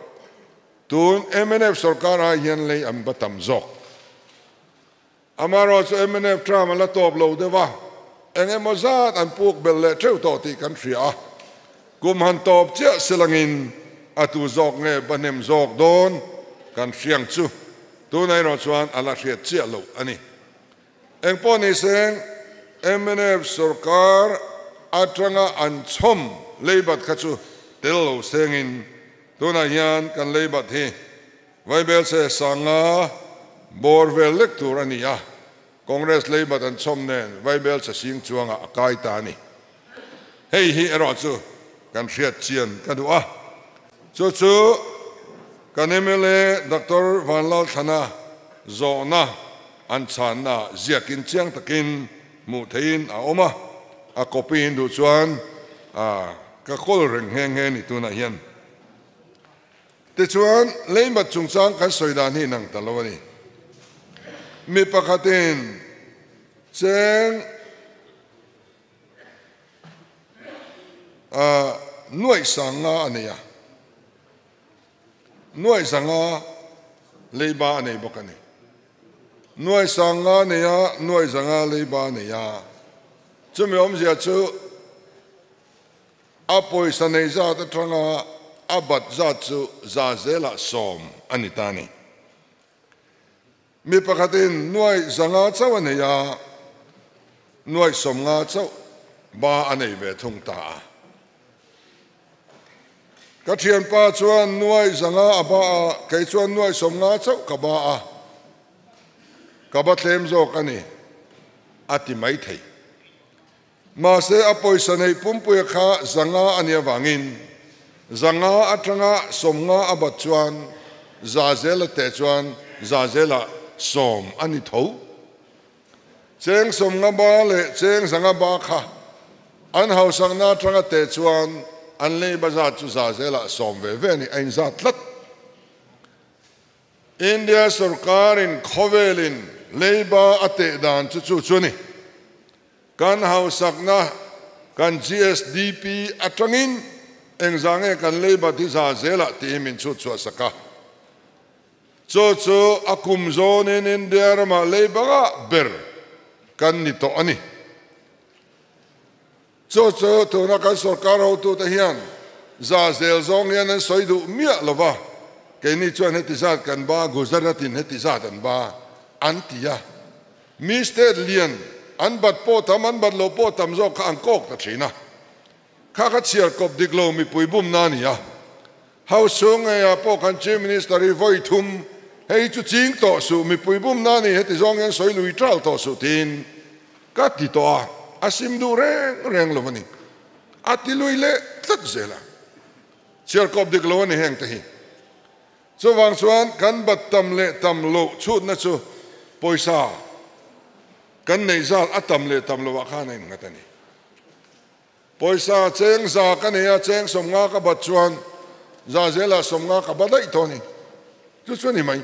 tun MNF sarkar a hian lei am batam zok amaro chu MNF Trump ala top lo dewa enge mozat an puk bel le treu to ti kan thria kum han top chia selangin atu zok nge banem zok don kan thiang chu tunai ro chuan ala hriat chia lo ani eng poni seng MNF sarkar atranga an chom leibat khachu telo sengin tuna hian kan leibat hi vaibel se sanga borvel lectur ania Congress leibat an chom nen vaibel se sing chuanga akai ta ni hei hi ero chu kan hriat chian kadu chu kan MLA Dr. Vanlal Thana zona an channa ziakin chiang takin mu thein a oma a copy du chuan ka kol reng heng he ni tuna hian te chuan leimat chungchang kan soidan hi nang talawani mi pakhatin cheng nuai sanga ania nuai sanga leiba nei bokani nuai sanga nia nuai sanga leiba nia chumi omzia chu apoi sanei za ta tranga abat za chu za zela som anitani mi pakhatin nuai zanga chawane ya nuai som nga chau ba anei ve thung ta ka thian pa chuan nuai zanga aba kai chuan nuai som nga chau ka ba ka ba thlem zo kani ati mai thei ma se apoi sanei pumpuya kha zanga ania wangin zanga atranga somnga abat chuan zazela te chuan zazela som ani tho cheng somnga ba le cheng zanga ba kha an hausang na tranga te chuan an le bazat chu zazela som ve ve ni ein zat lat India sarkar in khovelin leiba ate dan chu chuni kan hausakna kan GSDP atangin engzange kan leiba ti za zela ti min chu saka chu akum zone in India ma leiba ber kan ni to ani chu to na kan sarkar ho tu ta hian za zel zong yan soidu mia lova ke ni chuan hetizat kan ba guzaratin hetizat an ba antia Mr. Lian an bat po tam an bat lo po tam zo ka an kok ta thina kha kha chiar kop diklo mi puibum na ni ya how sung ya po kan chief minister i voi thum hei chu ching to su mi puibum na ni heti zong yan soi lui tral to su tin ka ti to asim du reng lo mani ati lui le tat zela chiar kop diklo ni heng ta hi so wang chuan kan bat tam le tam lo chut na chu poisa kan nei zal atam le tam lo kha nei ngatani poisa cheng za kan ya cheng somnga ka bat chuan za zela somnga ka badai thoni chu chuni mai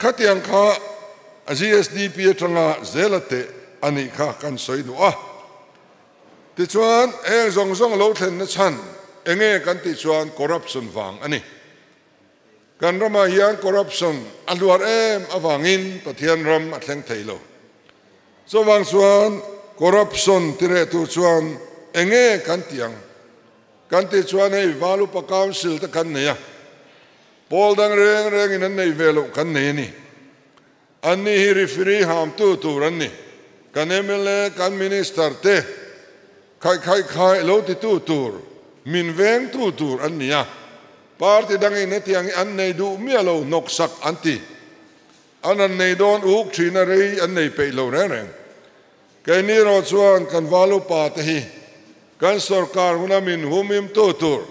khatiang kha GSDP atanga zelate ani kha kan soidu ti chuan zong zong lo thlen na chan enge kan ti chuan corruption wang ani kan rama hian corruption aluar awangin pathian ram atleng theilo so wang chuan corruption tire tu chuan enge kan tiang kan ti chuan ei valu pa council ta kan neya pol dang reng in an nei velo kan nei ni anni hi referee ham tu ran ni kan MLA kan minister te khai lo ti tu tur min veng tu tur an nia party dang in etiang an nei du mi lo nok sak anti an nei don uk thina rei an nei pe lo reng kai ni ro chuan kan valu pa te hi kan sarkar huna min humim tu tur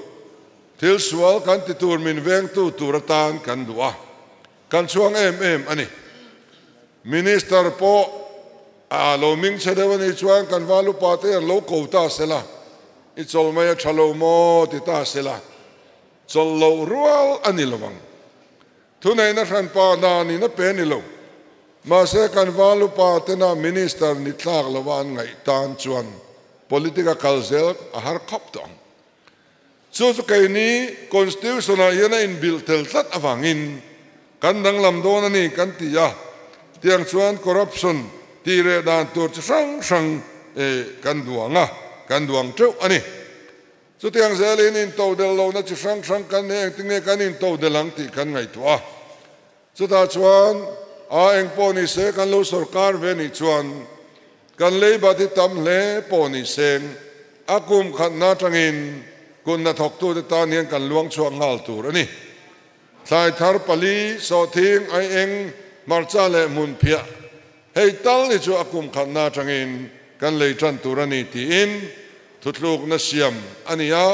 thil sual kan ti tur min veng tu tur tan kan duwa kan chuang em ani minister po lo ming chadawani chuan kan valu pa te lo ko ta sela I chol mai thalo mo ti ta sela chol lo rual ani lawang thunai na ran pa na ni na pe ni lo ma se kan valu pa te na minister ni tlak lawan ngai tan chuan politika kalzel a har khop tong chu kai ni constitution a yana in bill tel tat awangin kan dang lam don ani kan ti ya tiang chuan corruption ti re dan tur sang kan duang treu ani chu tiang zelin in to del lo na chi sang kan ne tinge kan in to delang ti kan ngai tua chu ta chuan a eng po ni se kan lo sarkar ve ni chuan kan lei ba ti tam le po ni seng akum khat na tangin kun na thok tu te ta nian kan luang chuang ngal tur ani sai thar pali so thing ai eng marcha le mun phia hei tal ni chu akum khat na tangin kan lei tran turani ti in thutluk na siam ania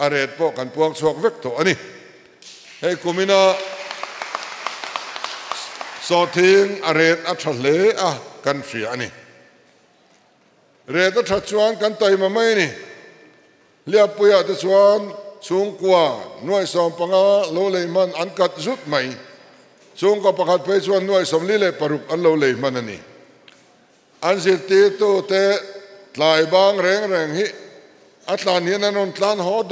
aret po kan puang chuak vek to ani hei kumina so thing aret a thale a kan fria ani ret a tha chuan kan tai ma mai ni lia puya te chuan chung kwa nuai som panga lo leiman an kat zut mai chung ko pakhat pe chuan nuai som li le paruk an lo leiman ani an zir ti tu te tlai bang reng hi atlan hian anon tlan ho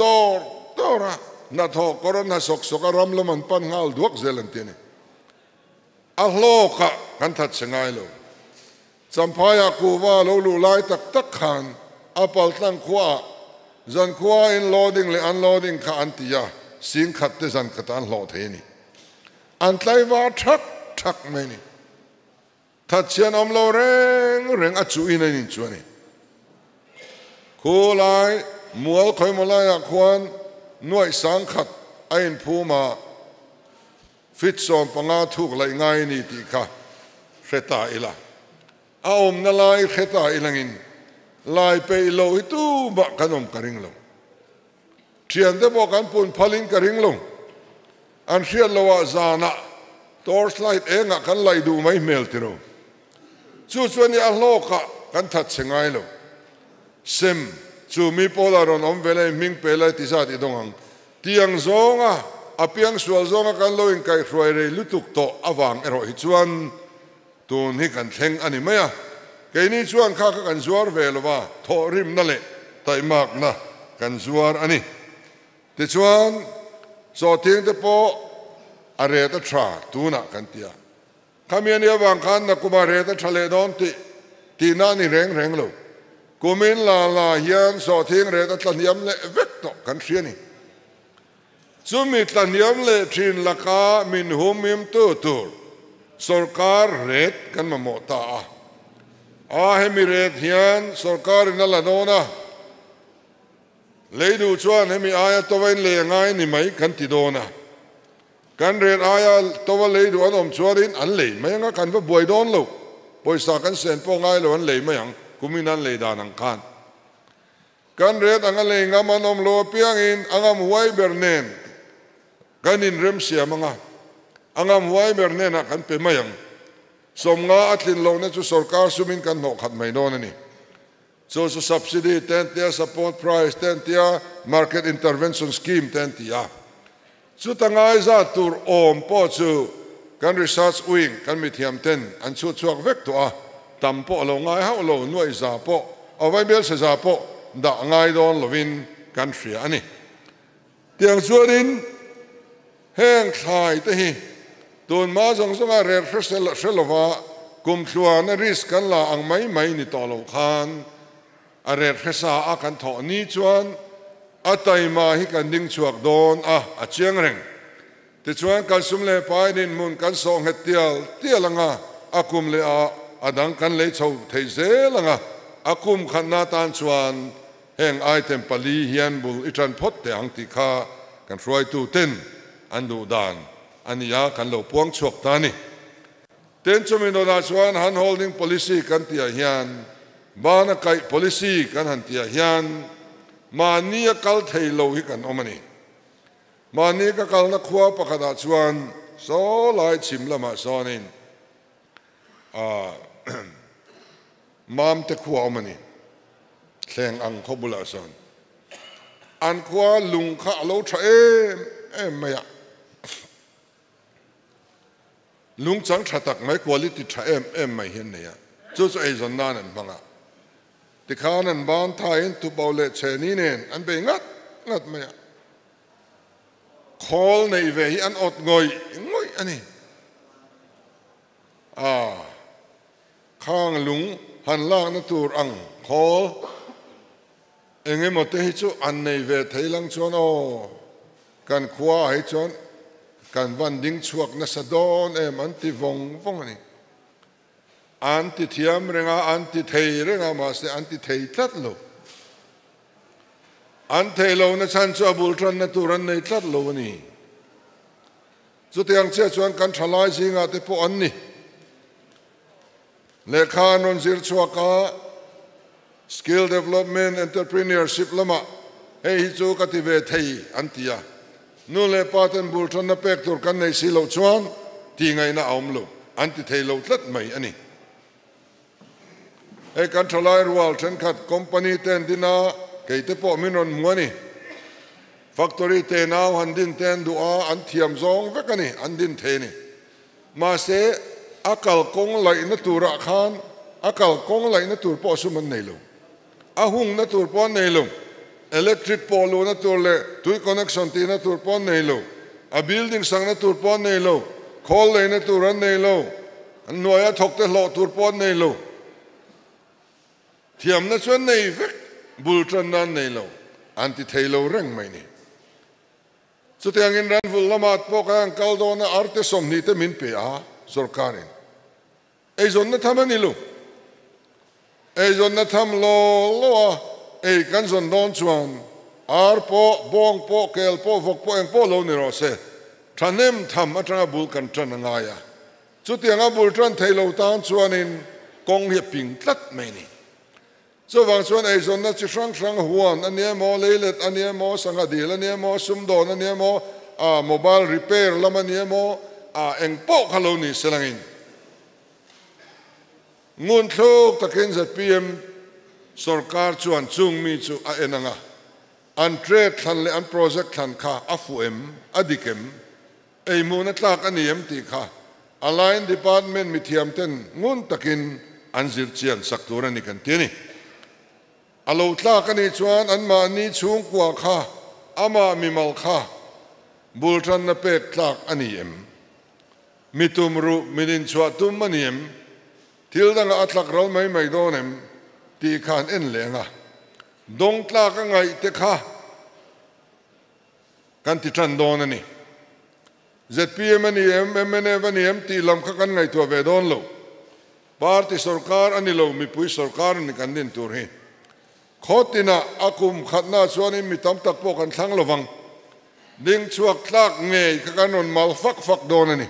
dora na tho corona sok ram laman pan ngal duak zelan tini a hloka kan that sengai lo champaya kuwa lo lu lai tak khan apal tlang khwa zan khwa in loading le unloading kha antia sing khat te zan khatan hlo theni an tlai wa thak mai ni that chian om lo reng a chu in in chuani khulai mual khoi malai a khwan nuai sang khat a in phuma fit som panga thuk lai ngai ni ti kha hreta ila a om na lai hreta ilangin lai pe lo hi tu ba kanom karing lo thian de bo kan pun phaling karing lo an hriat lo wa zana torchlight enga kan lai du mai mel tiro chu chuani a hloka kan that sengai lo sem chu mi polaron om vele ming pela ti sa ti dongang tiang zonga apiang sual zonga kan lo in kai hroi re lutuk to awang ero hi chuan tun hi kan thleng ani maya ke ni chuan kha kan zuar velwa tho rim na le tai mak na kan zuar ani ti chuan so ting te po are ta tra tuna kan tia kamian ya wang khan na kumare ta thale don ti na ni reng lo kumin la hian so thing re ta tlaniam le vek to kan hriani chumi tlaniam le thin laka min humim tu tur sarkar ret kan ma mo ta a hemi ret hian sarkar in la dona leidu chuan hemi aya to vain le ngai ni mai kan ti dona kan ret aya to va leidu anom chuarin an le mai nga kan va boi don lo poisa kan sen po ngai lo an le mai ang kuminan le danang khan kan ret anga le ngamanom lo piang in angam huai bernen kan in rem sia manga angam huai bernen kan pe mayang som nga atlin lo na chu sarkar sumin kan no khat mai non ani so subsidy ten tia support price ten tia market intervention scheme ten tia chu tangai za tur om po chu kan research wing kan mi thiam ten an chu chuak vek to a tampo lo ngai ha lo nuai za po awai bel se za po da ngai don lovin kan hria ani tiang chuanin heng thai te hi tun ma jong zonga rer hreselova kum thluan risk kan la ang mai ni to lo khan a rer hresa a kan tho ni chuan atai ma hi kan ding chuak don a chiang reng ti chuan kan sum le pai nin mun kan song het tialanga akum le adang kan le chho thei zelanga akum khanna tan chuan heng item pali hian bul itran phot te ang ti kha kan roi tu ten an du dan ania kan lo puang chuak ta ni ten chumino da chuan han holding policy kan tia hian bana kai policy kan han tia hian mania kal thei lo hi kan omani mani ka kal na khuwa pakada chuan so lai chim lama sonin mam te khuwa omani thleng ang khobula son an khuwa lung kha lo tha em maya lung chang thatak mai quality tha em mai hin ne ya chu ei zon nan an banga ti khan an ban thain tu bole cheni nen an be ngat maya khol nei ve hi an ot ngoi ani khang lung han lang na tur ang khol enge mote hi chu an nei ve theilang chon kan khwa hi chon kan van ding chuak na sadon an ti vong ani an ti thiam renga an ti thei renga ma se an ti thei tlat lo an thei lo na chan chu abul tran na turan nei tlat lo ani chu tiang che chuan kan thalai singa te po an ni lekha non zir chuaka skill development entrepreneurship lama hei chu ka ti ve thei an tia nu le paten bul tran na pek tur kan nei si lo chuan ti ngai na aum lo an ti thei lo tlat mai ani ei kan thalai rual then khat company ten dina keite po minon muani factory te naw han din ten du an thiam zong vekani an din the ni ma se akal kong lai na tura khan akal kong lai na tur po suman nei lo ahung na tur po nei lo electric polo na tur le tui connection ti na tur po nei lo a building sang na tur po nei lo khol le na tur an nei lo an noya thok te lo tur po nei lo thiam na chuan nei vek bul tran nan nei lo anti thei lo reng mai ni chu tiang in ran vul lamat po ka kal do na arte som ni te min pe sarkarin ei zon na thamani lo ei zon na tham lo ei kan zon don chuan ar po bong po kel po vok po eng po lo ni ro se thanem tham atanga bul kan tran nga ya chu tiang a bul tran thei lo tan chuan in kong hi ping tlat mai ni so wang chuan ei zon na chi sang huan ania mo leilet ania mo sanga dil ania mo sumdon ania mo mobile repair lam ania mo eng po khalo ni selangin ngun thok takin ZPM sarkar chuan chung mi chu enanga an trade than le an project than kha afuem adikem ei mu na tlak aniem ti kha align department mi thiam ten ngun takin an zir chian saktura ni kan tiani alo tlak ani chuan an ma ni chung kwa kha ama mi mal kha bultran na pek tlak aniem mitumru minin chwa tum aniem thildanga atlak rol mai donem ti khan en lenga dong tlak ngai te kha kan ti tran don ani ZPM aniem MNE aniem ti lam kha kan ngai to ve don lo party sarkar ani lo mi pui sarkar ni kan din tur hi khotina akum khatna chuanin mi tam tak po kan thlang lovang ding chuak tlak nge ka kanon mal fak don ani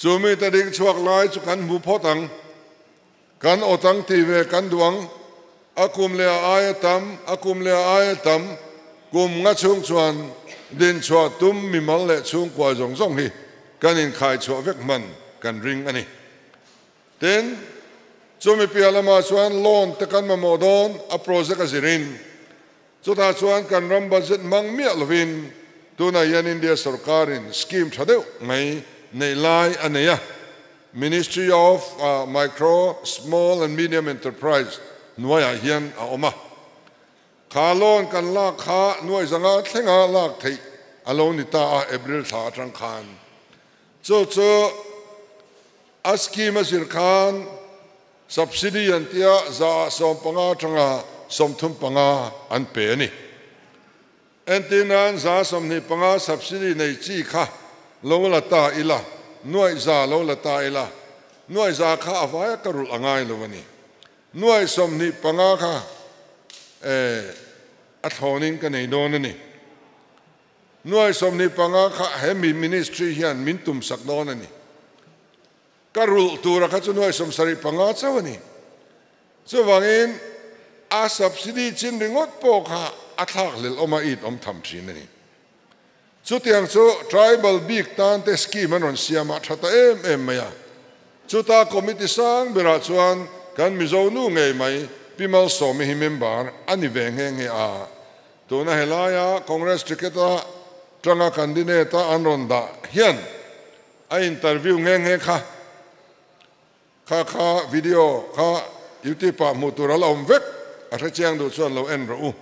chumi ta ding chuak lai chu kan mu photang kan otang ti ve kan duang akum le ayatam kum nga chung chuan din chua tum mi mal le chung kwa zong hi kan in khai chua vek man kan ring ani ten chumi pialama chuan loan te kan ma modon a project azirin chuta chuan kan ram budget mang mi alvin tuna yan India sarkarin scheme thadeu mai nei lai aneya Ministry of Micro, Small and Medium Enterprise nuaya hian a oma khalon kan la kha nuai zanga thlenga lak thei alon ni ta April tha tang khan chu aski masir khan subsidy an tia za som panga thanga som thum panga an pe ni antinan za somni panga subsidy nei chi kha lo la ta ila nuai za lo la ta ila nuai za kha avaya karul angai lo wani nuai somni panga kha athoning ka nei don ni nuai somni panga kha hemi ministry hian min tum sak don ni karul tura kha chu nuai som sari panga chawani chuwangin a subsidy chin ringot po kha athak lel oma it om tham thin ni chu tiang chu tribal big tan te scheme anon siama thata em maya chu ta committee sang bera chuan kan mizo nu ngei mai pimal somi hi member ani ve nge a tuna helaya congress ticketa tranga candidate anronda hian a interview nge kha video kha youtube pa mutura la omvek a thachang du chuan lo en ro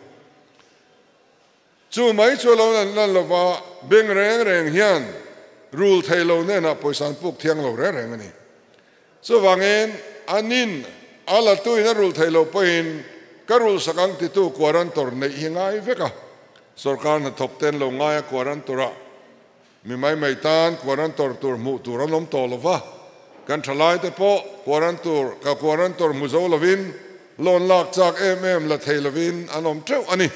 chu mai chu lo nan lo wa beng reng hian rule thailo ne na poisan puk thiang lo reng ani chu wangen anin ala tu ina rule thailo poin karul sakang ti tu quarantor nei hingai veka sarkar na top 10 lo ngai quarantora mi mai tan quarantor tur mu turanom tolova kan thalai te po quarantor muzolovin lon lak chak la thailovin anom treu ani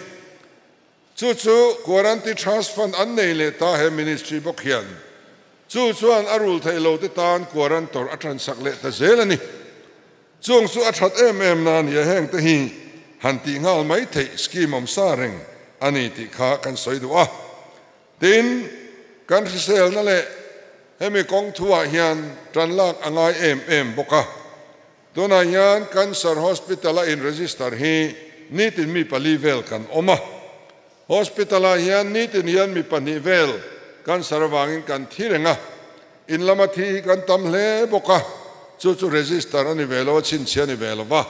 chu quarantine trust fund an nei le ta he ministry bokhian chuan arul thailo te tan quarantor atran sak le ta zelani chung su athat nan ya heng te hi hanti ngal mai thei scheme om sareng ani ti kha kan soidua tin kan sel na le hemi kong thua hian tran lak angai boka dona hian cancer hospital in register hi nitin mi palivel kan oma hospital hian nitin hian mi panivel cancer wangin kan thirenga in lamathi kan tamhle boka chu register ani velo chin chiani velo wa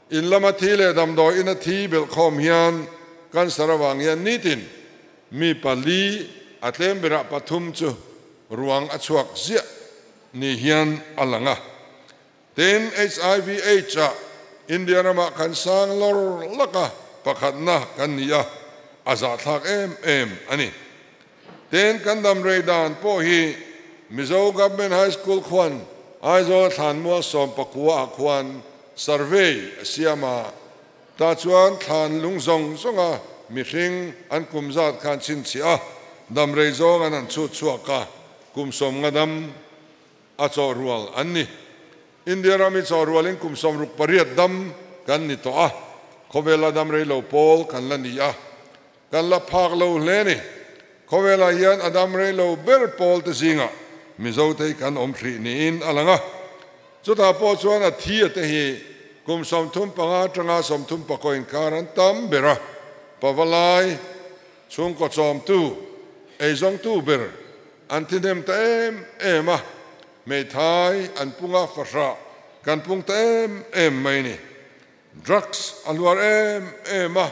in lamathi le damdo in a thi bel khom hian cancer wang hian nitin mi pali atlem bera pathum chu ruang achuak zia ni hian alanga ten HIV AIDS India nama kan sang lor laka pakhatna kan niya azathak ani ten kan dam reidan po hi Mizo government high school khwan aizo than mo som pakua khwan survey siama ta chuan than lungzong songa mihring an kumzat khan chin chia dam reizong an chu chuaka kumsom ngadam acho rual anni India rami cho rualin kumsom ruk pariat dam kan ni to a khowela dam rei lo pol kan la ni a kan la phak lo hleni khowela hian adam rei lo ber pol te zinga mizo te kan om thri ni in alanga chuta po chuan a thi te hi kumsom thum panga tanga som thum pakoin karan tam bera pawalai chung ko chom tu eizong tu ber antinem tem ema me thai an punga fasha kan pung tem mai ni drugs alwar ema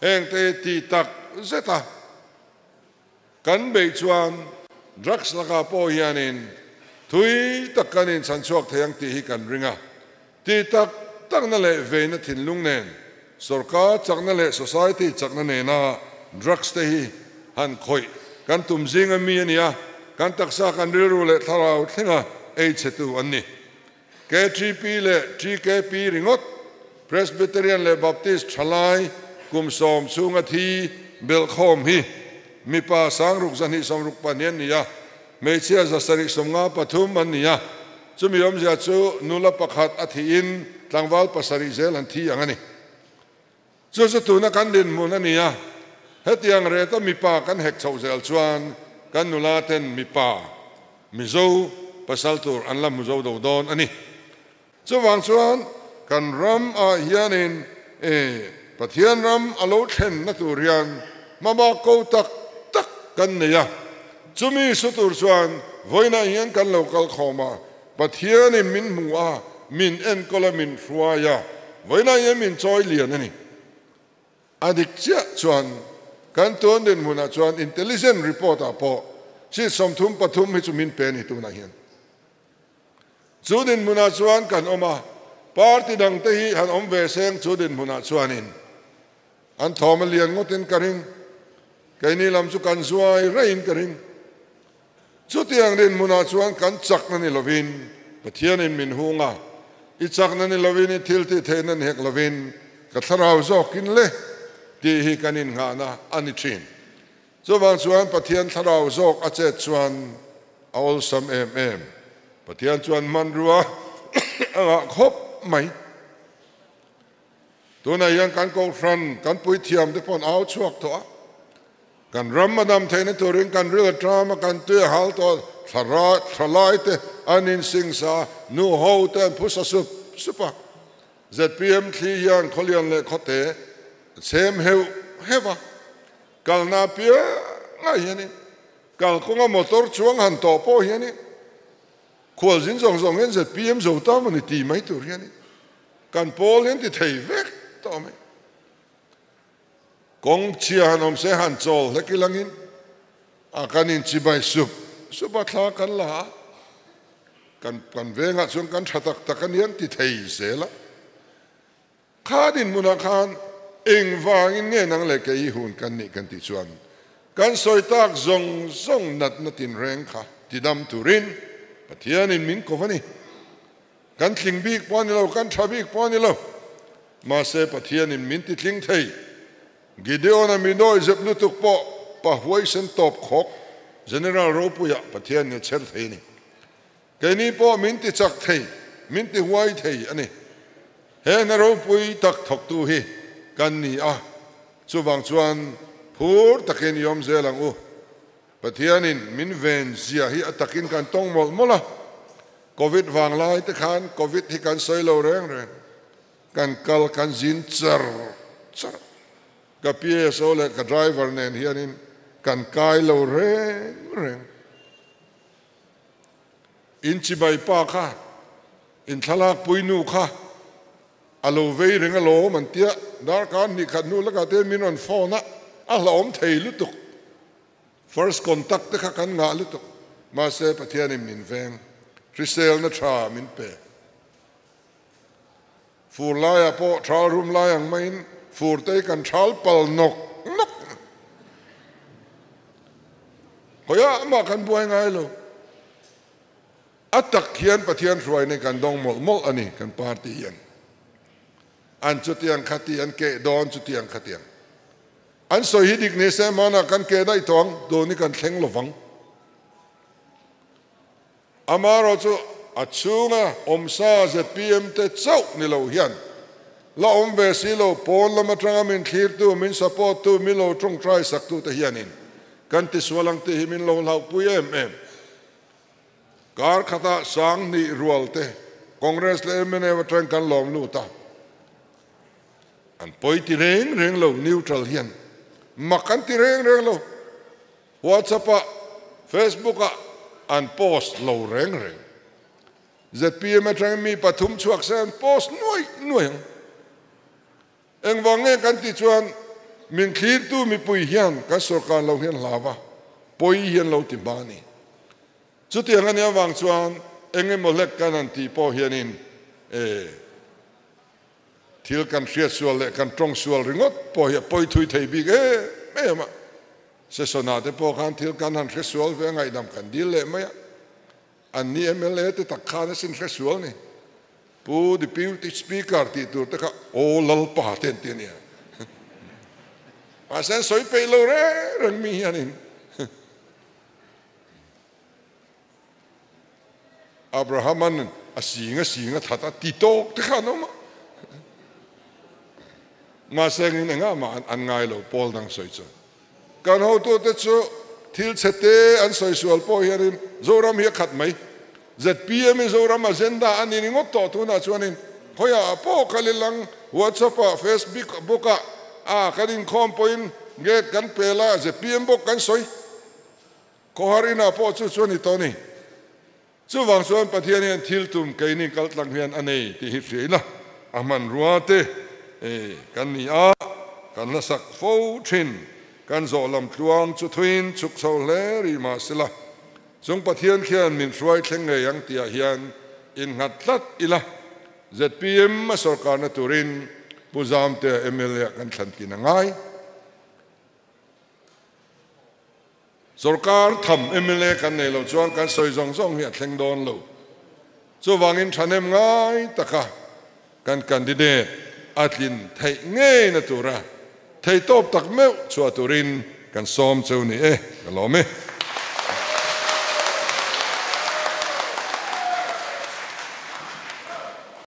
eng te ti tak zeta kan be chuan drugs laka po hianin thui takanin sanchuak thayang ti hi kan ringa ti tak na le ve na thin lung nen sarkar chakna le society chakna ne na drugs te hi han khoi kan tum zinga mi ania kan taksa kan riru le tharau thinga h2 anni k3p le 3kp ringot presbyterian le baptist thalai kumsom chunga thi belkhom hi mipa sangruk zani samruk panian nia mechia zasari somnga pathum ania chumiom ja chu nula pakhat athiin tlangwal pasari zel an thi angani chu tuna kan din mun ania hetiang reta mipa kan hek chau zel chuan kan nula ten mipa mizo pasaltur anlam muzo do don ani chuwang chuan kan ram a hianin pathian ram alo then na turian mama ko tak kan neya chumi sutur chuan voina hian kan local khoma pathian min muwa min en kolamin fruaya voina hian min choi lian ani adik cha chuan kan ton den muna chuan intelligent report apo si somthum pathum hi chumin pen hi tu na hian chudin muna chuan kan oma party dang te hi han om ve seng chudin muna chuanin an thomalian ngotin karing cái ni làm chu kan zuai rain karing chu tiang din muna chuan kan chak na ni lovin pathian in min hunga I chak na ni lovin I thil ti the na hek lovin ka tharau zok in le ti hi kanin nga na ani thin chu wang chuan pathian tharau zok a che chuan aol sam pathian chuan man ruwa anga khop mai tuna yang kan ko fran kan pui thiam te pon au chuak to kan ramadam theina turin kan ril drama kan tu hal to thalai te anin sing sa nu ho te pusa supa ZPM Leader kholian le khote sem heva kal na pia ngai yani kal konga motor chuang han to po yani khol jin zong zong en ZPM zo ta mani ti mai tur yani kan pol en ti thei vek to me kong chia hanom se han chol lekilangin akanin chibai supa thla kan la kan venga chung kan thatak takanian ti thei sela khadin muna khan eng wangin nge nang le kei hun kan ni kan ti chuan kan soitak zong nat natin reng kha ti dam turin pathian in min kovani kan thling bik pon lo kan thabik pon lo ma se pathian in min ti thling thei gideon a minoi zeplu tuk po pa huai sen top khok general ropuya pathian ne cher thei ni ke ni po min ti chak thei min ti huai thei ani he na ropui tak thok tu hi kan ni a chuwang chuan phur takin yom zelang u pathianin min ven zia hi atakin kan tong mol mola covid wang lai te khan covid hi kan soilo reng kan kal kan zin char ka PSO le ka driver nen hianin kan kai lo reng in chi bai pa kha in thalak puinu kha alo vei ring alo man tia dar kan ni khat nu la ka te min on phone a hlom thei lu tuk first contact te kha kan nga lu tuk ma se pathian in min veng risel na tha min pe fur la ya po thal rum la yang main fur te kan thal pal nok hoya ma kan buai ngai lo atak hian pathian ruai ne kan dong mol ani kan party hian an chu tiang khati an ke don chu tiang khatiang an so hi dik ne se mana kan ke dai tong do ni kan thleng lovang amaro chu achunga omsa ZPM te chau ni lo hian la om ve si lo pon la matranga min thlir tu min support tu mi lo trong try sak tu te hianin kan ti swalang te himin lo lau pu em kar khata sang ni rualte congress le mene watran kan lom lu ta an poi ti reng lo neutral hian makan ti reng lo WhatsApp Facebook an post lo reng ZPM atang mi pathum chuak san post nuai eng wange kan ti chuan min khir tu mi pui hian ka sarkar lo hian lawa poi hian lo ti bani chu ti angania wang chuan enge molek kan an ti po hianin thil kan hriat sual le kan trong sual ringot po hi poi thui thei big ma se sonate po kan thil kan han hriat sual ve ngai dam kan dil le ma an ni MLA te tak khana sin hriat sual ni pu deputy speaker ti tur te kha o lal pa ten ni ma sen soi pe lo reng mi hianin Abrahaman asinga thata titok te khano ma sengin nga ma an ngai lo pol dang soi chu kan ho tu te chu thil chete an soi sual po hianin zoram hi khat mai ZPM zoram agenda ani ni ngot to tu na chuanin hoya po kalilang WhatsApp Facebook boka kanin khom point ge kan pela ZPM bok kan soi ko harina po chu chuani to ni chu wang chuan pathian hian thil tum keini kaltlang hian anei ti hi hreina aman ruate kan ni a kan la sak fo thin kan zo lam tluang chu thuin chuk so le ri ma sila chung pathian khian min hruai thleng nge yang tia hian in ngat tlat ila ZPM ma sarkar na turin puzam te MLA kan thlan ki na ngai Sarkar tham MLA kan nei lo chuan kan soi zong zong hi thleng don lo chu wangin thanem ngai taka kan candidate atlin thei nge na tura thei top tak meu chu turin kan som chu ni kalome